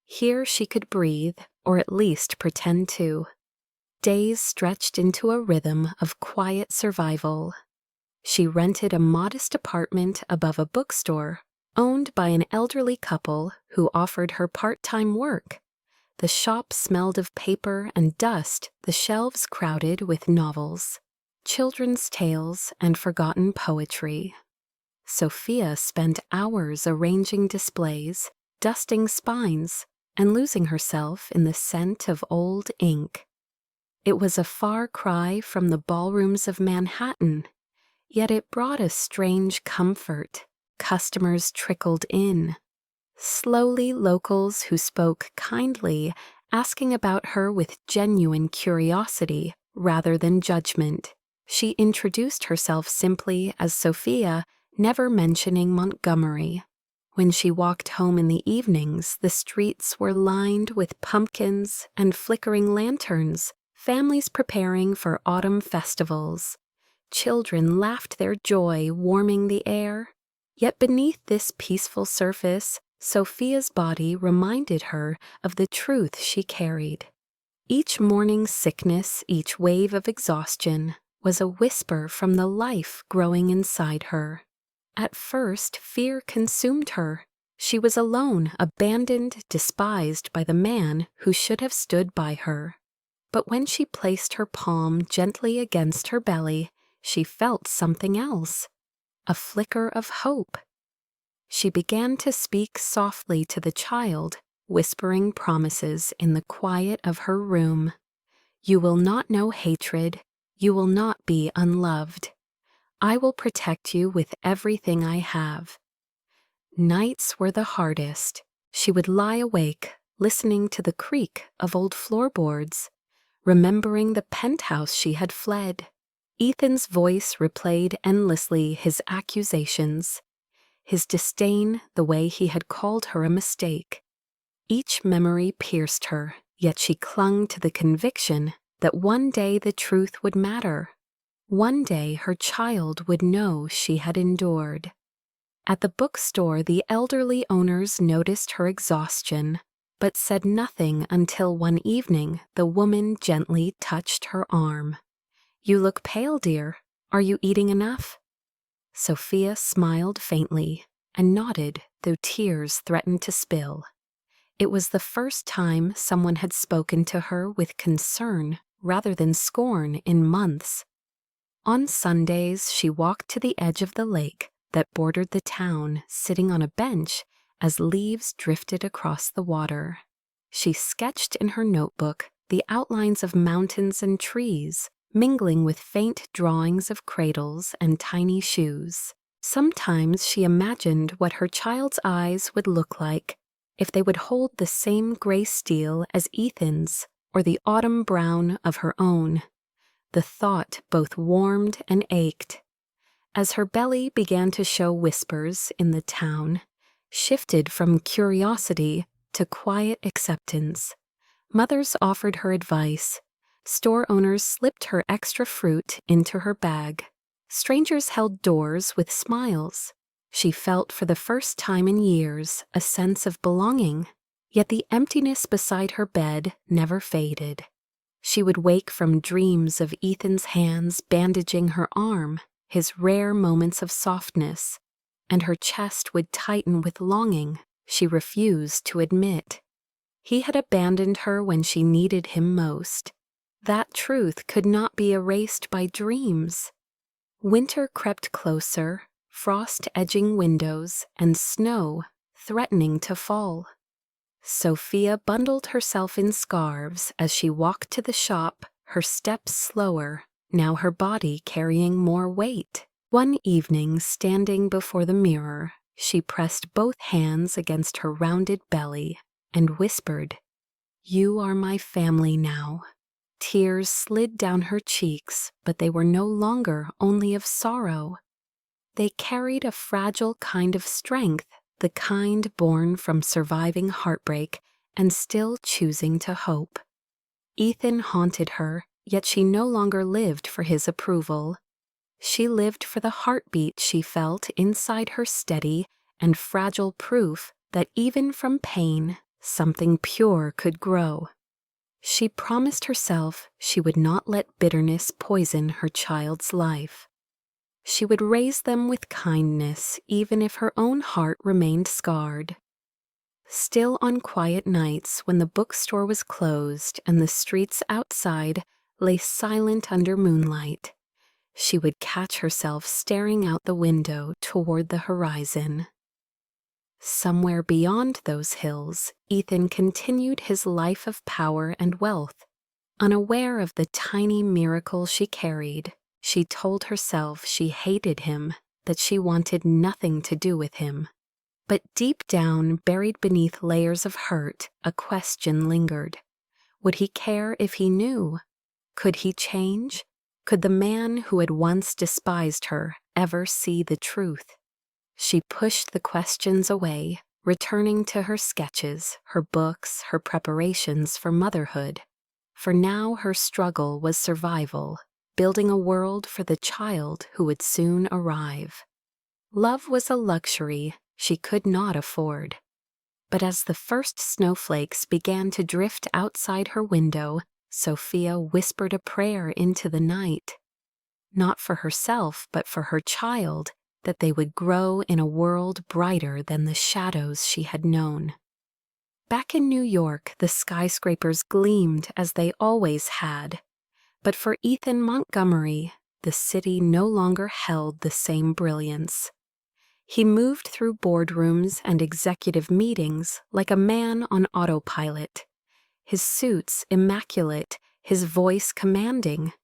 Here she could breathe, or at least pretend to. Days stretched into a rhythm of quiet survival. She rented a modest apartment above a bookstore, owned by an elderly couple who offered her part-time work. The shop smelled of paper and dust, the shelves crowded with novels, children's tales, and forgotten poetry. Sophia spent hours arranging displays, dusting spines, and losing herself in the scent of old ink. It was a far cry from the ballrooms of Manhattan, yet it brought a strange comfort. Customers trickled in. Slowly, locals who spoke kindly, asking about her with genuine curiosity rather than judgment. She introduced herself simply as Sophia, never mentioning Montgomery. When she walked home in the evenings, the streets were lined with pumpkins and flickering lanterns, families preparing for autumn festivals. Children laughed their joy, warming the air. Yet beneath this peaceful surface, Sophia's body reminded her of the truth she carried. Each morning's sickness, each wave of exhaustion, was a whisper from the life growing inside her. At first, fear consumed her. She was alone, abandoned, despised by the man who should have stood by her. But when she placed her palm gently against her belly, she felt something else, a flicker of hope. She began to speak softly to the child, whispering promises in the quiet of her room. You will not know hatred. You will not be unloved. I will protect you with everything I have. Nights were the hardest. She would lie awake, listening to the creak of old floorboards, remembering the penthouse she had fled. Ethan's voice replayed endlessly his accusations, his disdain, the way he had called her a mistake. Each memory pierced her, yet she clung to the conviction that one day the truth would matter. One day her child would know she had endured. At the bookstore, the elderly owners noticed her exhaustion, but said nothing until one evening the woman gently touched her arm. You look pale, dear. Are you eating enough? Sophia smiled faintly and nodded, though tears threatened to spill. It was the first time someone had spoken to her with concern rather than scorn in months. On Sundays, she walked to the edge of the lake that bordered the town, sitting on a bench as leaves drifted across the water. She sketched in her notebook the outlines of mountains and trees, mingling with faint drawings of cradles and tiny shoes. Sometimes she imagined what her child's eyes would look like if they would hold the same gray steel as Ethan's or the autumn brown of her own. The thought both warmed and ached. As her belly began to show whispers in the town, shifted from curiosity to quiet acceptance. Mothers offered her advice. Store owners slipped her extra fruit into her bag. Strangers held doors with smiles. She felt for the first time in years a sense of belonging, yet the emptiness beside her bed never faded. She would wake from dreams of Ethan's hands bandaging her arm, his rare moments of softness, and her chest would tighten with longing she refused to admit. He had abandoned her when she needed him most. That truth could not be erased by dreams. Winter crept closer, frost edging windows and snow threatening to fall. Sophia bundled herself in scarves as she walked to the shop, her steps slower, now her body carrying more weight. One evening, standing before the mirror, she pressed both hands against her rounded belly and whispered, "You are my family now." Tears slid down her cheeks, but they were no longer only of sorrow. They carried a fragile kind of strength, the kind born from surviving heartbreak and still choosing to hope. Ethan haunted her, yet she no longer lived for his approval. She lived for the heartbeat she felt inside her steady and fragile proof that even from pain, something pure could grow. She promised herself she would not let bitterness poison her child's life. She would raise them with kindness even if her own heart remained scarred. Still on quiet nights when the bookstore was closed and the streets outside lay silent under moonlight, she would catch herself staring out the window toward the horizon. Somewhere beyond those hills, Ethan continued his life of power and wealth. Unaware of the tiny miracle she carried, she told herself she hated him, that she wanted nothing to do with him. But deep down, buried beneath layers of hurt, a question lingered. Would he care if he knew? Could he change? Could the man who had once despised her ever see the truth? She pushed the questions away, returning to her sketches, her books, her preparations for motherhood. For now her struggle was survival, building a world for the child who would soon arrive. Love was a luxury she could not afford. But as the first snowflakes began to drift outside her window, Sophia whispered a prayer into the night. Not for herself, but for her child, that they would grow in a world brighter than the shadows she had known. Back in New York, the skyscrapers gleamed as they always had. But for Ethan Montgomery, the city no longer held the same brilliance. He moved through boardrooms and executive meetings like a man on autopilot, his suits immaculate, his voice commanding,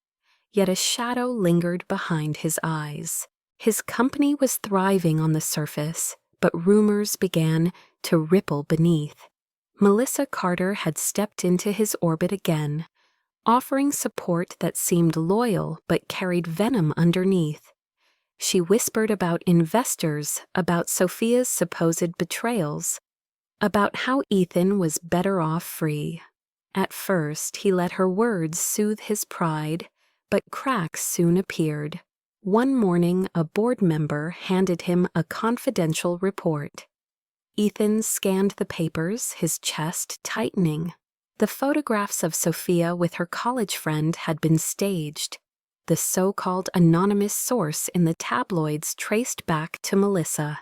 yet a shadow lingered behind his eyes. His company was thriving on the surface, but rumors began to ripple beneath. Melissa Carter had stepped into his orbit again, offering support that seemed loyal but carried venom underneath. She whispered about investors, about Sophia's supposed betrayals, about how Ethan was better off free. At first, he let her words soothe his pride, but cracks soon appeared. One morning, a board member handed him a confidential report. Ethan scanned the papers, his chest tightening. The photographs of Sophia with her college friend had been staged. The so-called anonymous source in the tabloids traced back to Melissa.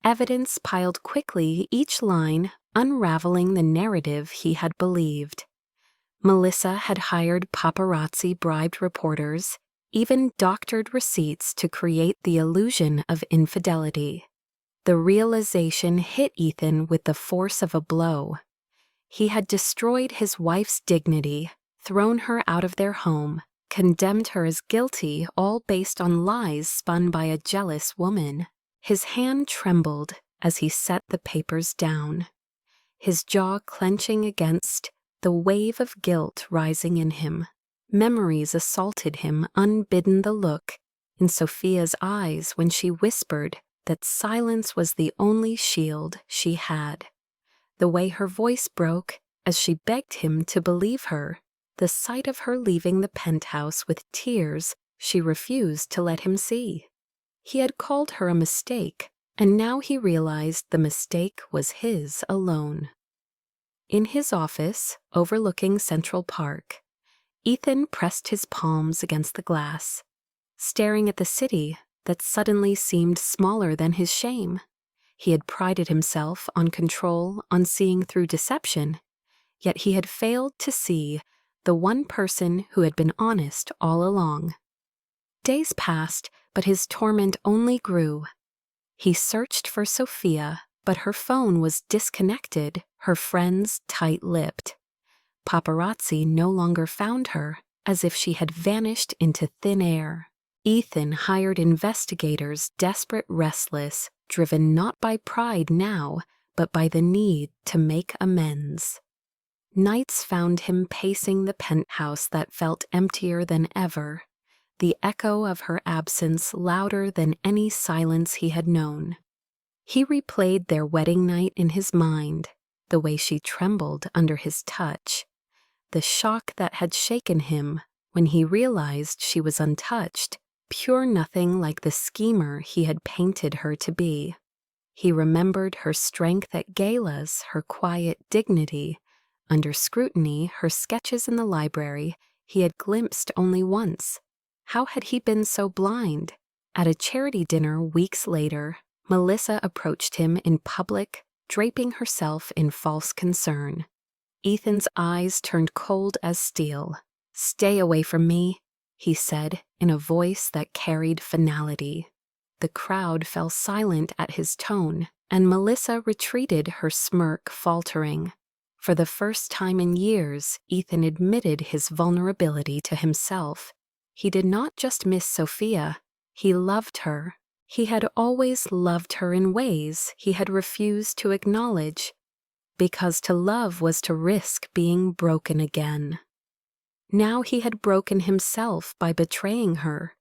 Evidence piled quickly, each line unraveling the narrative he had believed. Melissa had hired paparazzi-bribed reporters, even doctored receipts to create the illusion of infidelity. The realization hit Ethan with the force of a blow. He had destroyed his wife's dignity, thrown her out of their home, condemned her as guilty, all based on lies spun by a jealous woman. His hand trembled as he set the papers down, his jaw clenching against the wave of guilt rising in him. Memories assaulted him, unbidden, the look in Sophia's eyes when she whispered that silence was the only shield she had. The way her voice broke as she begged him to believe her. The sight of her leaving the penthouse with tears she refused to let him see. He had called her a mistake, and now he realized the mistake was his alone. In his office, overlooking Central Park, Ethan pressed his palms against the glass, staring at the city that suddenly seemed smaller than his shame. He had prided himself on control, on seeing through deception, yet he had failed to see the one person who had been honest all along. Days passed, but his torment only grew. He searched for Sophia, but her phone was disconnected, her friends tight-lipped. Paparazzi no longer found her, as if she had vanished into thin air. Ethan hired investigators, desperate, restless, driven not by pride now, but by the need to make amends. Nights found him pacing the penthouse that felt emptier than ever, the echo of her absence louder than any silence he had known. He replayed their wedding night in his mind, the way she trembled under his touch, the shock that had shaken him when he realized she was untouched, pure nothing like the schemer he had painted her to be. He remembered her strength at galas, her quiet dignity. Under scrutiny, her sketches in the library he had glimpsed only once. How had he been so blind? At a charity dinner weeks later, Melissa approached him in public, draping herself in false concern. Ethan's eyes turned cold as steel. "Stay away from me," he said in a voice that carried finality. The crowd fell silent at his tone, and Melissa retreated, her smirk faltering. For the first time in years, Ethan admitted his vulnerability to himself. He did not just miss Sophia, he loved her. He had always loved her in ways he had refused to acknowledge, because to love was to risk being broken again. Now he had broken himself by betraying her.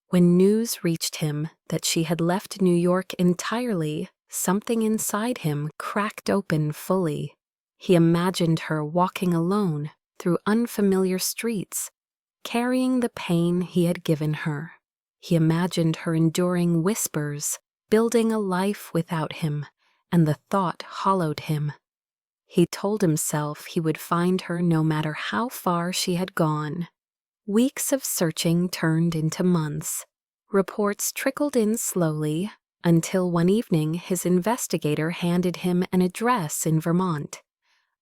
When news reached him that she had left New York entirely, something inside him cracked open fully. He imagined her walking alone through unfamiliar streets, carrying the pain he had given her. He imagined her enduring whispers, building a life without him, and the thought hollowed him. He told himself he would find her no matter how far she had gone. Weeks of searching turned into months. Reports trickled in slowly, until one evening his investigator handed him an address in Vermont.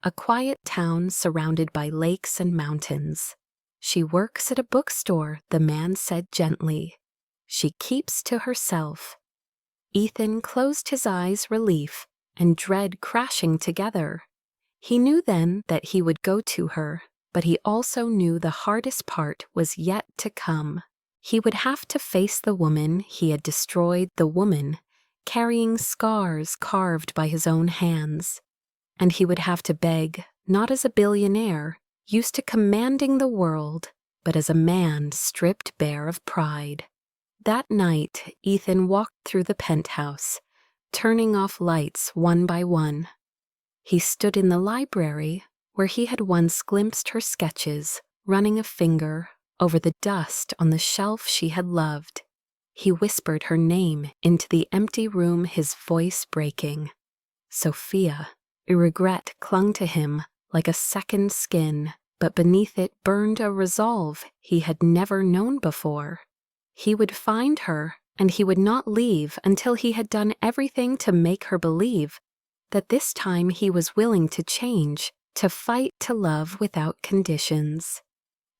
a quiet town surrounded by lakes and mountains. She works at a bookstore, the man said gently. She keeps to herself. Ethan closed his eyes, relief and dread crashing together. He knew then that he would go to her, but he also knew the hardest part was yet to come. He would have to face the woman he had destroyed, the woman carrying scars carved by his own hands. And he would have to beg, not as a billionaire, used to commanding the world, but as a man stripped bare of pride. That night, Ethan walked through the penthouse, turning off lights one by one. He stood in the library, where he had once glimpsed her sketches, running a finger over the dust on the shelf she had loved. He whispered her name into the empty room, his voice breaking. Sophia. Regret clung to him like a second skin, but beneath it burned a resolve he had never known before. He would find her, and he would not leave until he had done everything to make her believe that this time he was willing to change, to fight to love without conditions.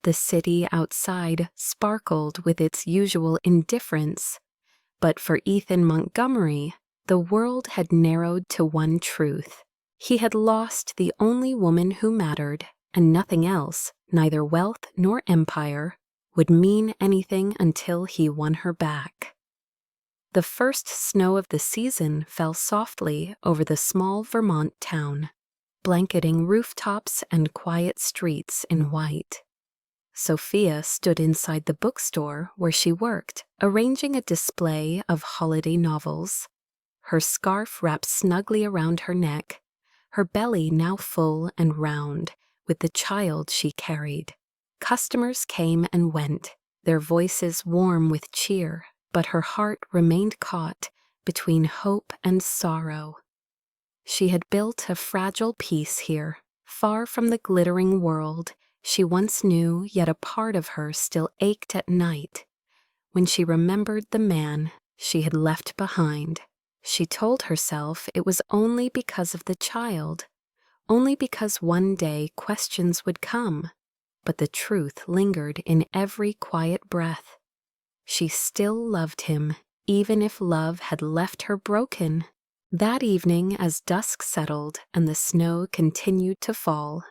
The city outside sparkled with its usual indifference, but for Ethan Montgomery, the world had narrowed to one truth. He had lost the only woman who mattered, and nothing else, neither wealth nor empire, would mean anything until he won her back. The first snow of the season fell softly over the small Vermont town, blanketing rooftops and quiet streets in white. Sophia stood inside the bookstore where she worked, arranging a display of holiday novels. Her scarf wrapped snugly around her neck, her belly now full and round with the child she carried. Customers came and went, their voices warm with cheer, but her heart remained caught between hope and sorrow. She had built a fragile peace here, far from the glittering world she once knew, yet a part of her still ached at night when she remembered the man she had left behind. She told herself it was only because of the child, only because one day questions would come, but the truth lingered in every quiet breath. She still loved him, even if love had left her broken. That evening, as dusk settled and the snow continued to fall,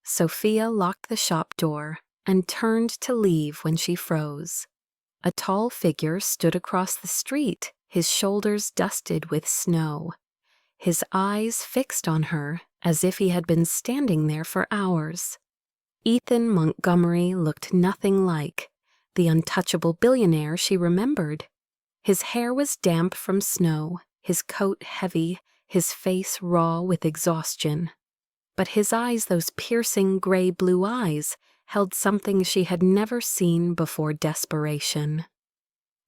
Sophia locked the shop door and turned to leave when she froze. A tall figure stood across the street, his shoulders dusted with snow, his eyes fixed on her as if he had been standing there for hours. Ethan Montgomery looked nothing like the untouchable billionaire she remembered. His hair was damp from snow, his coat heavy, his face raw with exhaustion. But his eyes, those piercing gray-blue eyes, held something she had never seen before: desperation.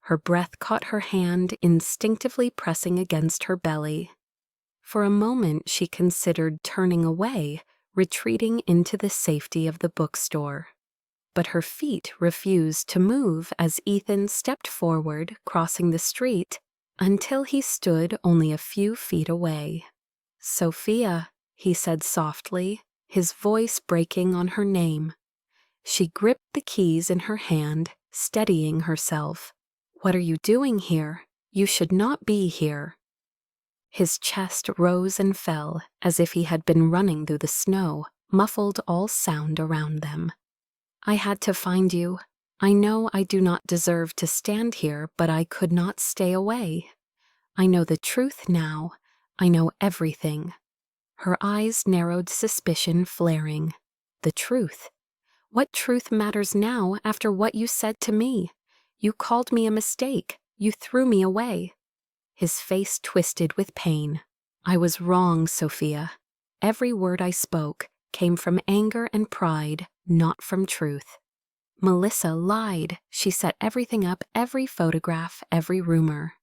Her breath caught her hand, instinctively pressing against her belly. For a moment she considered turning away, retreating into the safety of the bookstore. But her feet refused to move as Ethan stepped forward, crossing the street, until he stood only a few feet away. "Sophia," he said softly, his voice breaking on her name. She gripped the keys in her hand, steadying herself. "What are you doing here? You should not be here." His chest rose and fell as if he had been running through the snow, muffled all sound around them. "I had to find you. I know I do not deserve to stand here, but I could not stay away. I know the truth now. I know everything." Her eyes narrowed, suspicion flaring. "The truth? What truth matters now after what you said to me? You called me a mistake. You threw me away." His face twisted with pain. "I was wrong, Sophia. Every word I spoke came from anger and pride, not from truth. Melissa lied. She set everything up, every photograph, every rumor.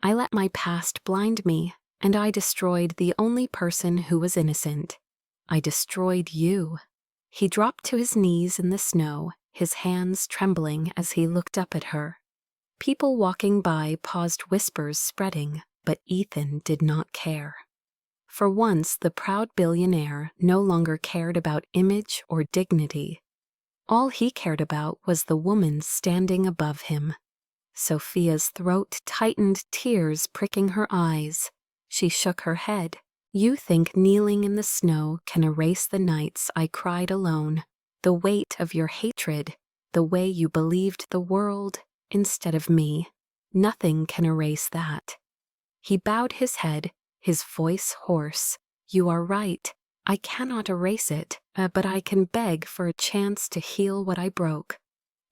I let my past blind me, and I destroyed the only person who was innocent. I destroyed you." He dropped to his knees in the snow, his hands trembling as he looked up at her. People walking by paused, whispers spreading, but Ethan did not care. For once, the proud billionaire no longer cared about image or dignity. All he cared about was the woman standing above him. Sophia's throat tightened, tears pricking her eyes. She shook her head. "You think kneeling in the snow can erase the nights I cried alone, the weight of your hatred, the way you believed the world instead of me. Nothing can erase that." He bowed his head, his voice hoarse. "You are right. I cannot erase it, but I can beg for a chance to heal what I broke.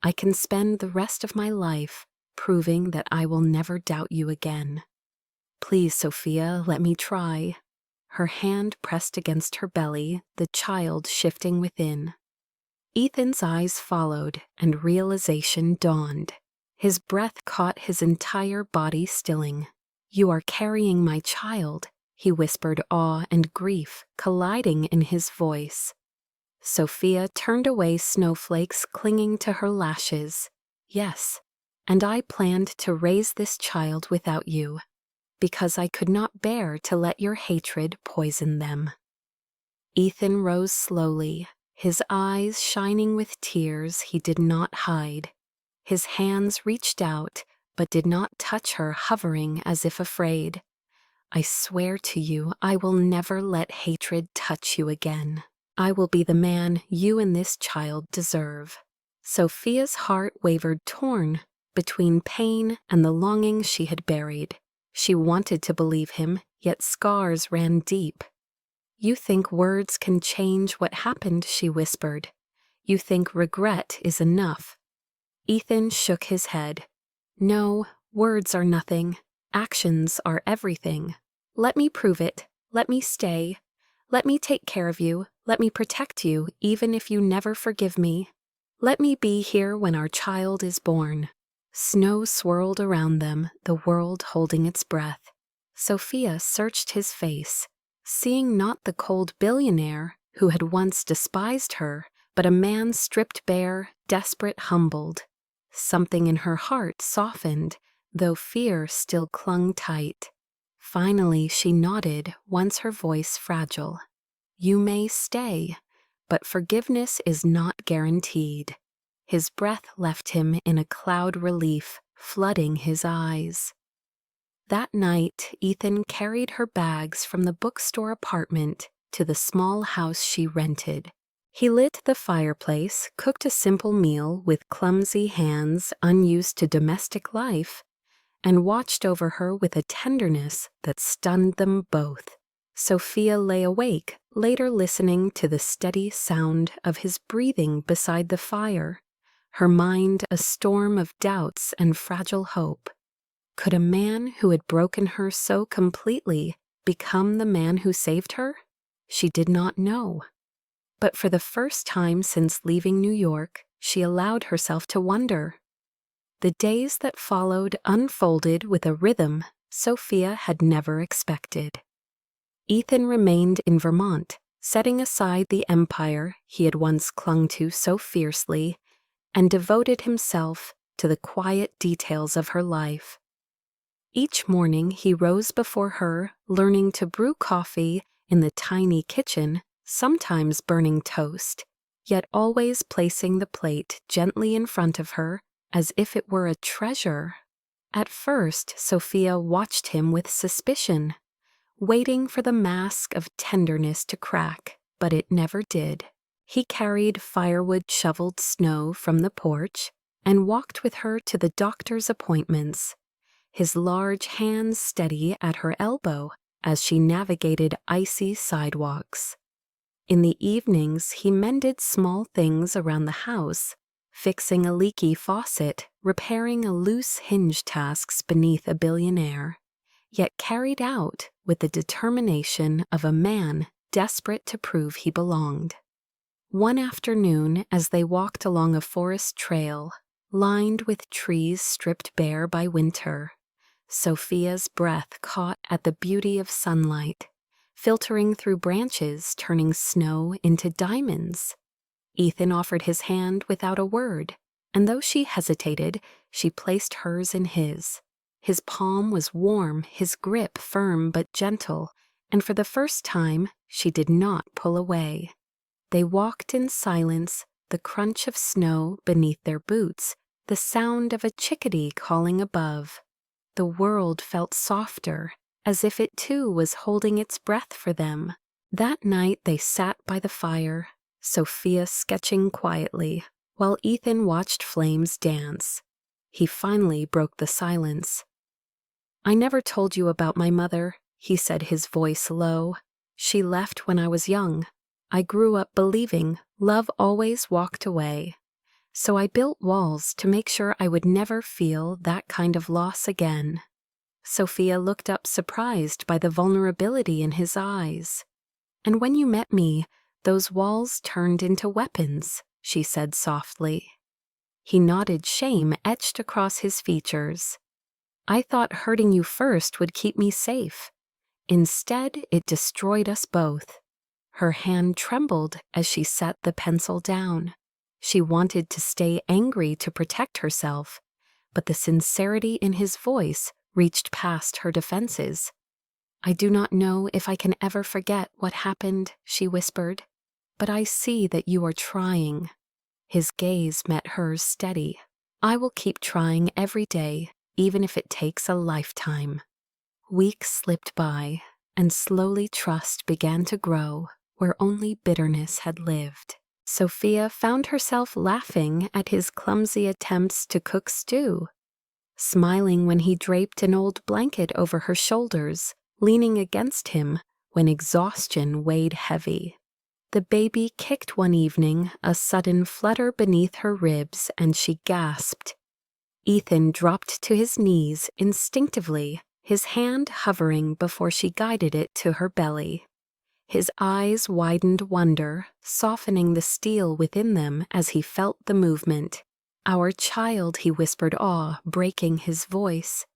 I can spend the rest of my life proving that I will never doubt you again. Please, Sophia, let me try." Her hand pressed against her belly, the child shifting within. Ethan's eyes followed, and realization dawned. His breath caught his entire body stilling. "You are carrying my child," he whispered, awe and grief colliding in his voice. Sophia turned away, snowflakes clinging to her lashes. "Yes, and I planned to raise this child without you, because I could not bear to let your hatred poison them." Ethan rose slowly, his eyes shining with tears he did not hide. His hands reached out, but did not touch her, hovering as if afraid. "I swear to you, I will never let hatred touch you again. I will be the man you and this child deserve." Sophia's heart wavered, torn between pain and the longing she had buried. She wanted to believe him, yet scars ran deep. "You think words can change what happened," she whispered. "You think regret is enough." Ethan shook his head. "No, words are nothing. Actions are everything. Let me prove it. Let me stay. Let me take care of you. Let me protect you, even if you never forgive me. Let me be here when our child is born." Snow swirled around them, the world holding its breath. Sophia searched his face, seeing not the cold billionaire who had once despised her, but a man stripped bare, desperate, humbled. Something in her heart softened, though fear still clung tight. Finally she nodded, once her voice fragile. "You may stay, but forgiveness is not guaranteed." His breath left him in a cloud relief, flooding his eyes. That night, Ethan carried her bags from the bookstore apartment to the small house she rented. He lit the fireplace, cooked a simple meal with clumsy hands unused to domestic life, and watched over her with a tenderness that stunned them both. Sophia lay awake, later listening to the steady sound of his breathing beside the fire, her mind a storm of doubts and fragile hope. Could a man who had broken her so completely become the man who saved her? She did not know. But for the first time since leaving New York, she allowed herself to wonder. The days that followed unfolded with a rhythm Sophia had never expected. Ethan remained in Vermont, setting aside the empire he had once clung to so fiercely, and devoted himself to the quiet details of her life. Each morning he rose before her, learning to brew coffee in the tiny kitchen, sometimes burning toast, yet always placing the plate gently in front of her as if it were a treasure. At first, Sophia watched him with suspicion, waiting for the mask of tenderness to crack, but it never did. He carried firewood, shoveled snow from the porch, and walked with her to the doctor's appointments, his large hands steady at her elbow as she navigated icy sidewalks. In the evenings, he mended small things around the house, fixing a leaky faucet, repairing a loose hinge tasks beneath a billionaire, yet carried out with the determination of a man desperate to prove he belonged. One afternoon, as they walked along a forest trail, lined with trees stripped bare by winter, Sophia's breath caught at the beauty of sunlight, filtering through branches, turning snow into diamonds. Ethan offered his hand without a word, and though she hesitated, she placed hers in his. His palm was warm, his grip firm but gentle, and for the first time, she did not pull away. They walked in silence, the crunch of snow beneath their boots, the sound of a chickadee calling above. The world felt softer, as if it too was holding its breath for them. That night they sat by the fire, Sophia sketching quietly, while Ethan watched flames dance. He finally broke the silence. "I never told you about my mother," he said, his voice low. "She left when I was young. I grew up believing love always walked away. So I built walls to make sure I would never feel that kind of loss again." Sophia looked up, surprised by the vulnerability in his eyes. "And when you met me, those walls turned into weapons," she said softly. He nodded, shame etched across his features. "I thought hurting you first would keep me safe. Instead, it destroyed us both." Her hand trembled as she set the pencil down. She wanted to stay angry to protect herself, but the sincerity in his voice reached past her defenses. "I do not know if I can ever forget what happened," she whispered, "but I see that you are trying." His gaze met hers steady. "I will keep trying every day, even if it takes a lifetime." Weeks slipped by, and slowly trust began to grow where only bitterness had lived. Sophia found herself laughing at his clumsy attempts to cook stew, smiling when he draped an old blanket over her shoulders, leaning against him when exhaustion weighed heavy. The baby kicked one evening, a sudden flutter beneath her ribs, and she gasped. Ethan dropped to his knees instinctively, his hand hovering before she guided it to her belly. His eyes widened wonder, softening the steel within them as he felt the movement. "Our child," he whispered, awe breaking his voice.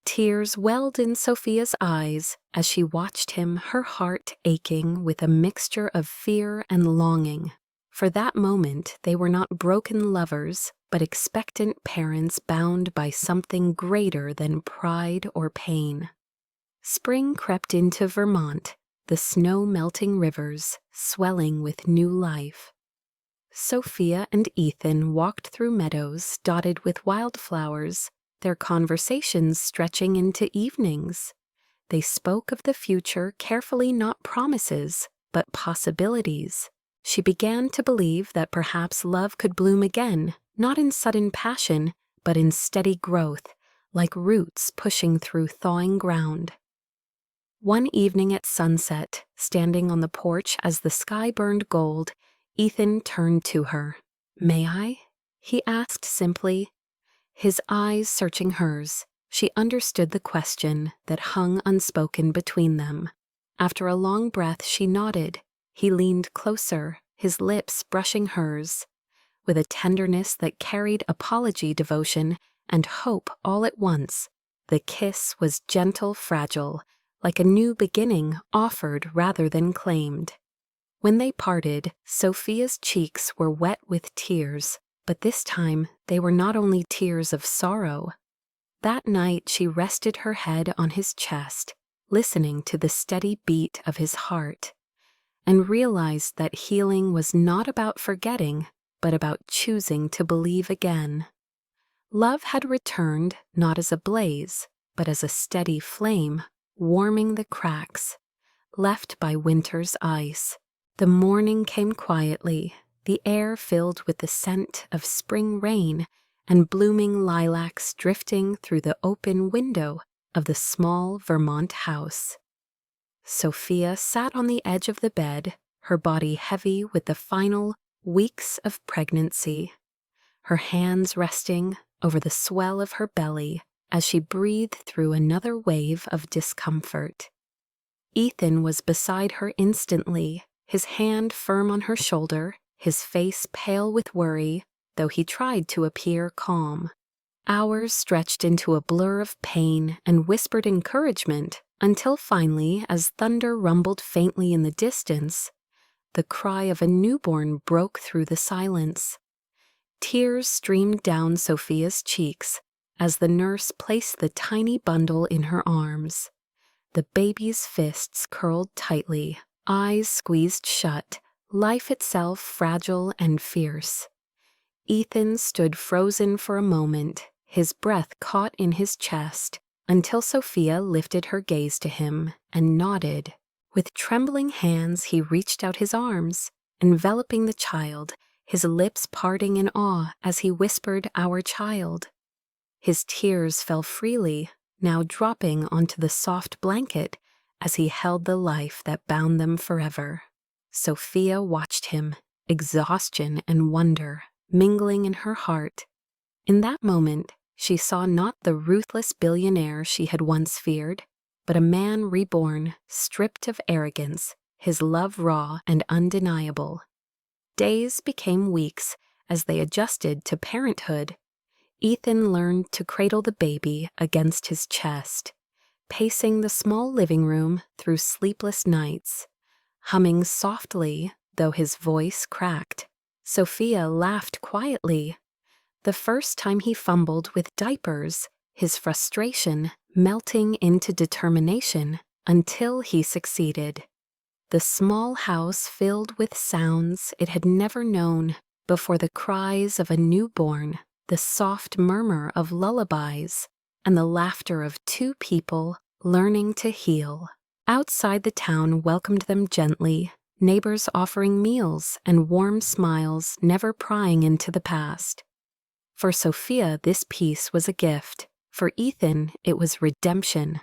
Tears welled in Sophia's eyes as she watched him, her heart aching with a mixture of fear and longing. For that moment, they were not broken lovers, but expectant parents bound by something greater than pride or pain. Spring crept into Vermont, the snow-melting rivers swelling with new life. Sophia and Ethan walked through meadows dotted with wildflowers, their conversations stretching into evenings. They spoke of the future carefully, not promises, but possibilities. She began to believe that perhaps love could bloom again, not in sudden passion, but in steady growth, like roots pushing through thawing ground. One evening at sunset, standing on the porch as the sky burned gold, Ethan turned to her. "May I?" he asked simply. His eyes searching hers, she understood the question that hung unspoken between them. After a long breath, she nodded. He leaned closer, his lips brushing hers. With a tenderness that carried apology, devotion, and hope all at once, the kiss was gentle, fragile, like a new beginning offered rather than claimed. When they parted, Sophia's cheeks were wet with tears, but this time they were not only tears of sorrow. That night she rested her head on his chest, listening to the steady beat of his heart, and realized that healing was not about forgetting, but about choosing to believe again. Love had returned not as a blaze, but as a steady flame, warming the cracks left by winter's ice. The morning came quietly, the air filled with the scent of spring rain and blooming lilacs drifting through the open window of the small Vermont house. Sophia sat on the edge of the bed, her body heavy with the final weeks of pregnancy, her hands resting over the swell of her belly as she breathed through another wave of discomfort. Ethan was beside her instantly, his hand firm on her shoulder, his face pale with worry, though he tried to appear calm. Hours stretched into a blur of pain and whispered encouragement until finally, as thunder rumbled faintly in the distance, the cry of a newborn broke through the silence. Tears streamed down Sophia's cheeks as the nurse placed the tiny bundle in her arms. The baby's fists curled tightly, eyes squeezed shut, life itself fragile and fierce. Ethan stood frozen for a moment, his breath caught in his chest, until Sophia lifted her gaze to him and nodded. With trembling hands, he reached out his arms, enveloping the child, his lips parting in awe as he whispered, "Our child." His tears fell freely, now dropping onto the soft blanket as he held the life that bound them forever. Sophia watched him, exhaustion and wonder mingling in her heart. In that moment, she saw not the ruthless billionaire she had once feared, but a man reborn, stripped of arrogance, his love raw and undeniable. Days became weeks as they adjusted to parenthood. Ethan learned to cradle the baby against his chest, pacing the small living room through sleepless nights, humming softly, though his voice cracked. Sophia laughed quietly. The first time he fumbled with diapers, his frustration melting into determination until he succeeded. The small house filled with sounds it had never known before, the cries of a newborn, the soft murmur of lullabies, and the laughter of two people learning to heal. Outside, the town welcomed them gently, neighbors offering meals and warm smiles never prying into the past. For Sophia, this peace was a gift. For Ethan, it was redemption.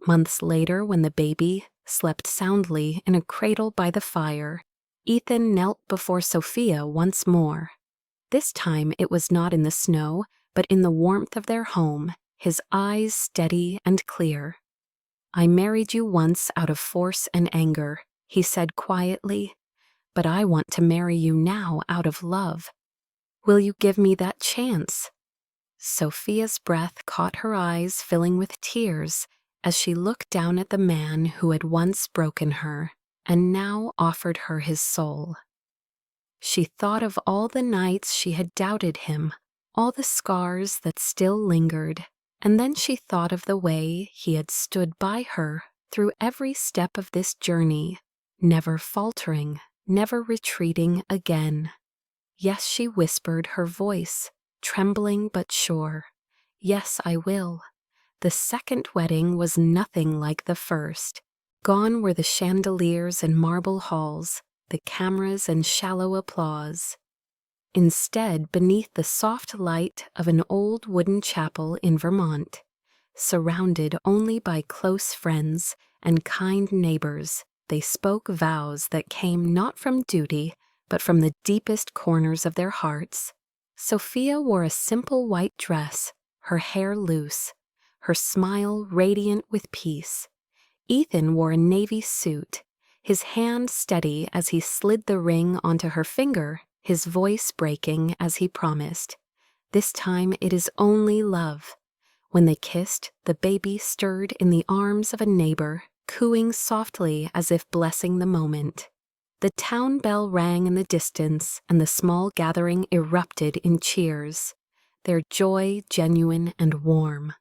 Months later, when the baby slept soundly in a cradle by the fire, Ethan knelt before Sophia once more. This time it was not in the snow, but in the warmth of their home, his eyes steady and clear. "I married you once out of force and anger," he said quietly, "but I want to marry you now out of love. Will you give me that chance?" Sophia's breath caught her eyes filling with tears as she looked down at the man who had once broken her and now offered her his soul. She thought of all the nights she had doubted him, all the scars that still lingered, and then she thought of the way he had stood by her through every step of this journey, never faltering, never retreating again. "Yes," she whispered, her voice trembling but sure. "Yes, I will." The second wedding was nothing like the first. Gone were the chandeliers and marble halls, the cameras and shallow applause. Instead, beneath the soft light of an old wooden chapel in Vermont, surrounded only by close friends and kind neighbors, they spoke vows that came not from duty, but from the deepest corners of their hearts. Sophia wore a simple white dress, her hair loose, her smile radiant with peace. Ethan wore a navy suit, his hand steady as he slid the ring onto her finger, his voice breaking as he promised, "This time it is only love." When they kissed, the baby stirred in the arms of a neighbor, cooing softly as if blessing the moment. The town bell rang in the distance, and the small gathering erupted in cheers, their joy genuine and warm.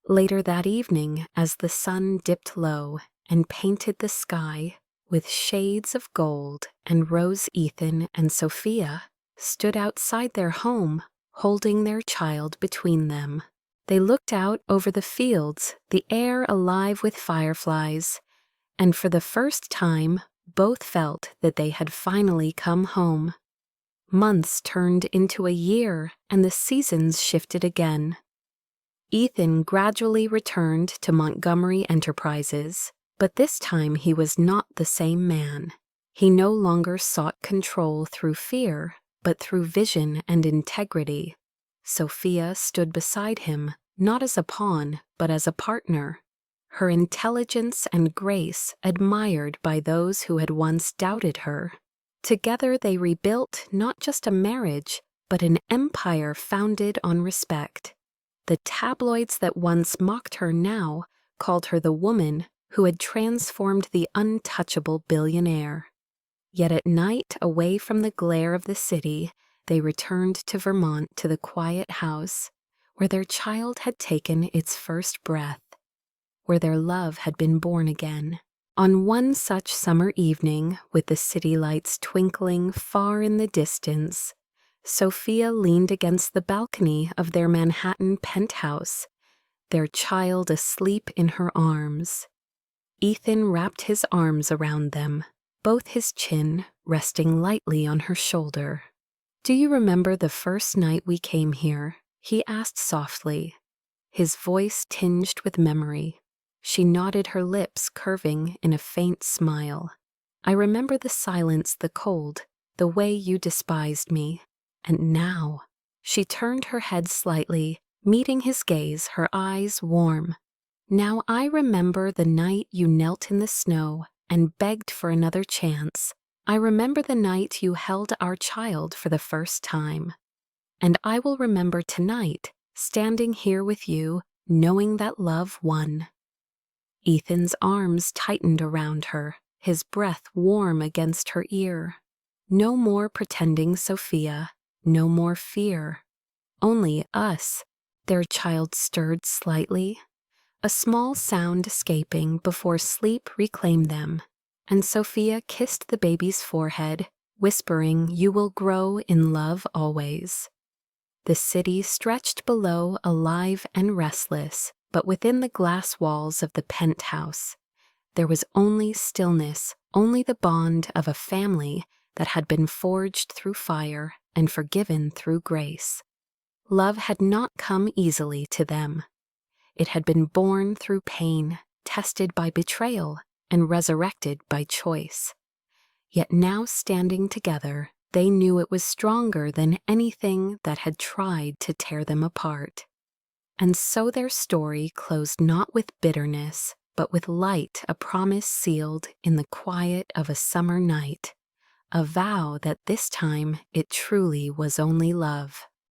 Later that evening, as the sun dipped low and painted the sky with shades of gold and rose, Ethan and Sophia stood outside their home, holding their child between them. They looked out over the fields, the air alive with fireflies, and for the first time, both felt that they had finally come home. Months turned into a year, and the seasons shifted again. Ethan gradually returned to Montgomery Enterprises, but this time he was not the same man. He no longer sought control through fear, but through vision and integrity. Sophia stood beside him, not as a pawn, but as a partner. Her intelligence and grace admired by those who had once doubted her. Together they rebuilt not just a marriage, but an empire founded on respect. The tabloids that once mocked her now called her the woman who had transformed the untouchable billionaire. Yet at night, away from the glare of the city, they returned to Vermont, to the quiet house where their child had taken its first breath. where their love had been born again. On one such summer evening, with the city lights twinkling far in the distance, Sophia leaned against the balcony of their Manhattan penthouse, their child asleep in her arms. Ethan wrapped his arms around them, both his chin resting lightly on her shoulder. "Do you remember the first night we came here?" he asked softly, his voice tinged with memory. She nodded, her lips curving in a faint smile. "I remember the silence, the cold, the way you despised me. And now," she turned her head slightly, meeting his gaze, her eyes warm. "Now I remember the night you knelt in the snow and begged for another chance. I remember the night you held our child for the first time. And I will remember tonight, standing here with you, knowing that love won." Ethan's arms tightened around her, his breath warm against her ear. No more pretending, Sophia, no more fear. Only us. Their child stirred slightly, a small sound escaping before sleep reclaimed them, and Sophia kissed the baby's forehead, whispering, "You will grow in love always." The city stretched below, alive and restless, but within the glass walls of the penthouse, there was only stillness, only the bond of a family that had been forged through fire and forgiven through grace. Love had not come easily to them. It had been born through pain, tested by betrayal, and resurrected by choice. Yet now, standing together, they knew it was stronger than anything that had tried to tear them apart. And so their story closed not with bitterness, but with light, a promise sealed in the quiet of a summer night, a vow that this time it truly was only love.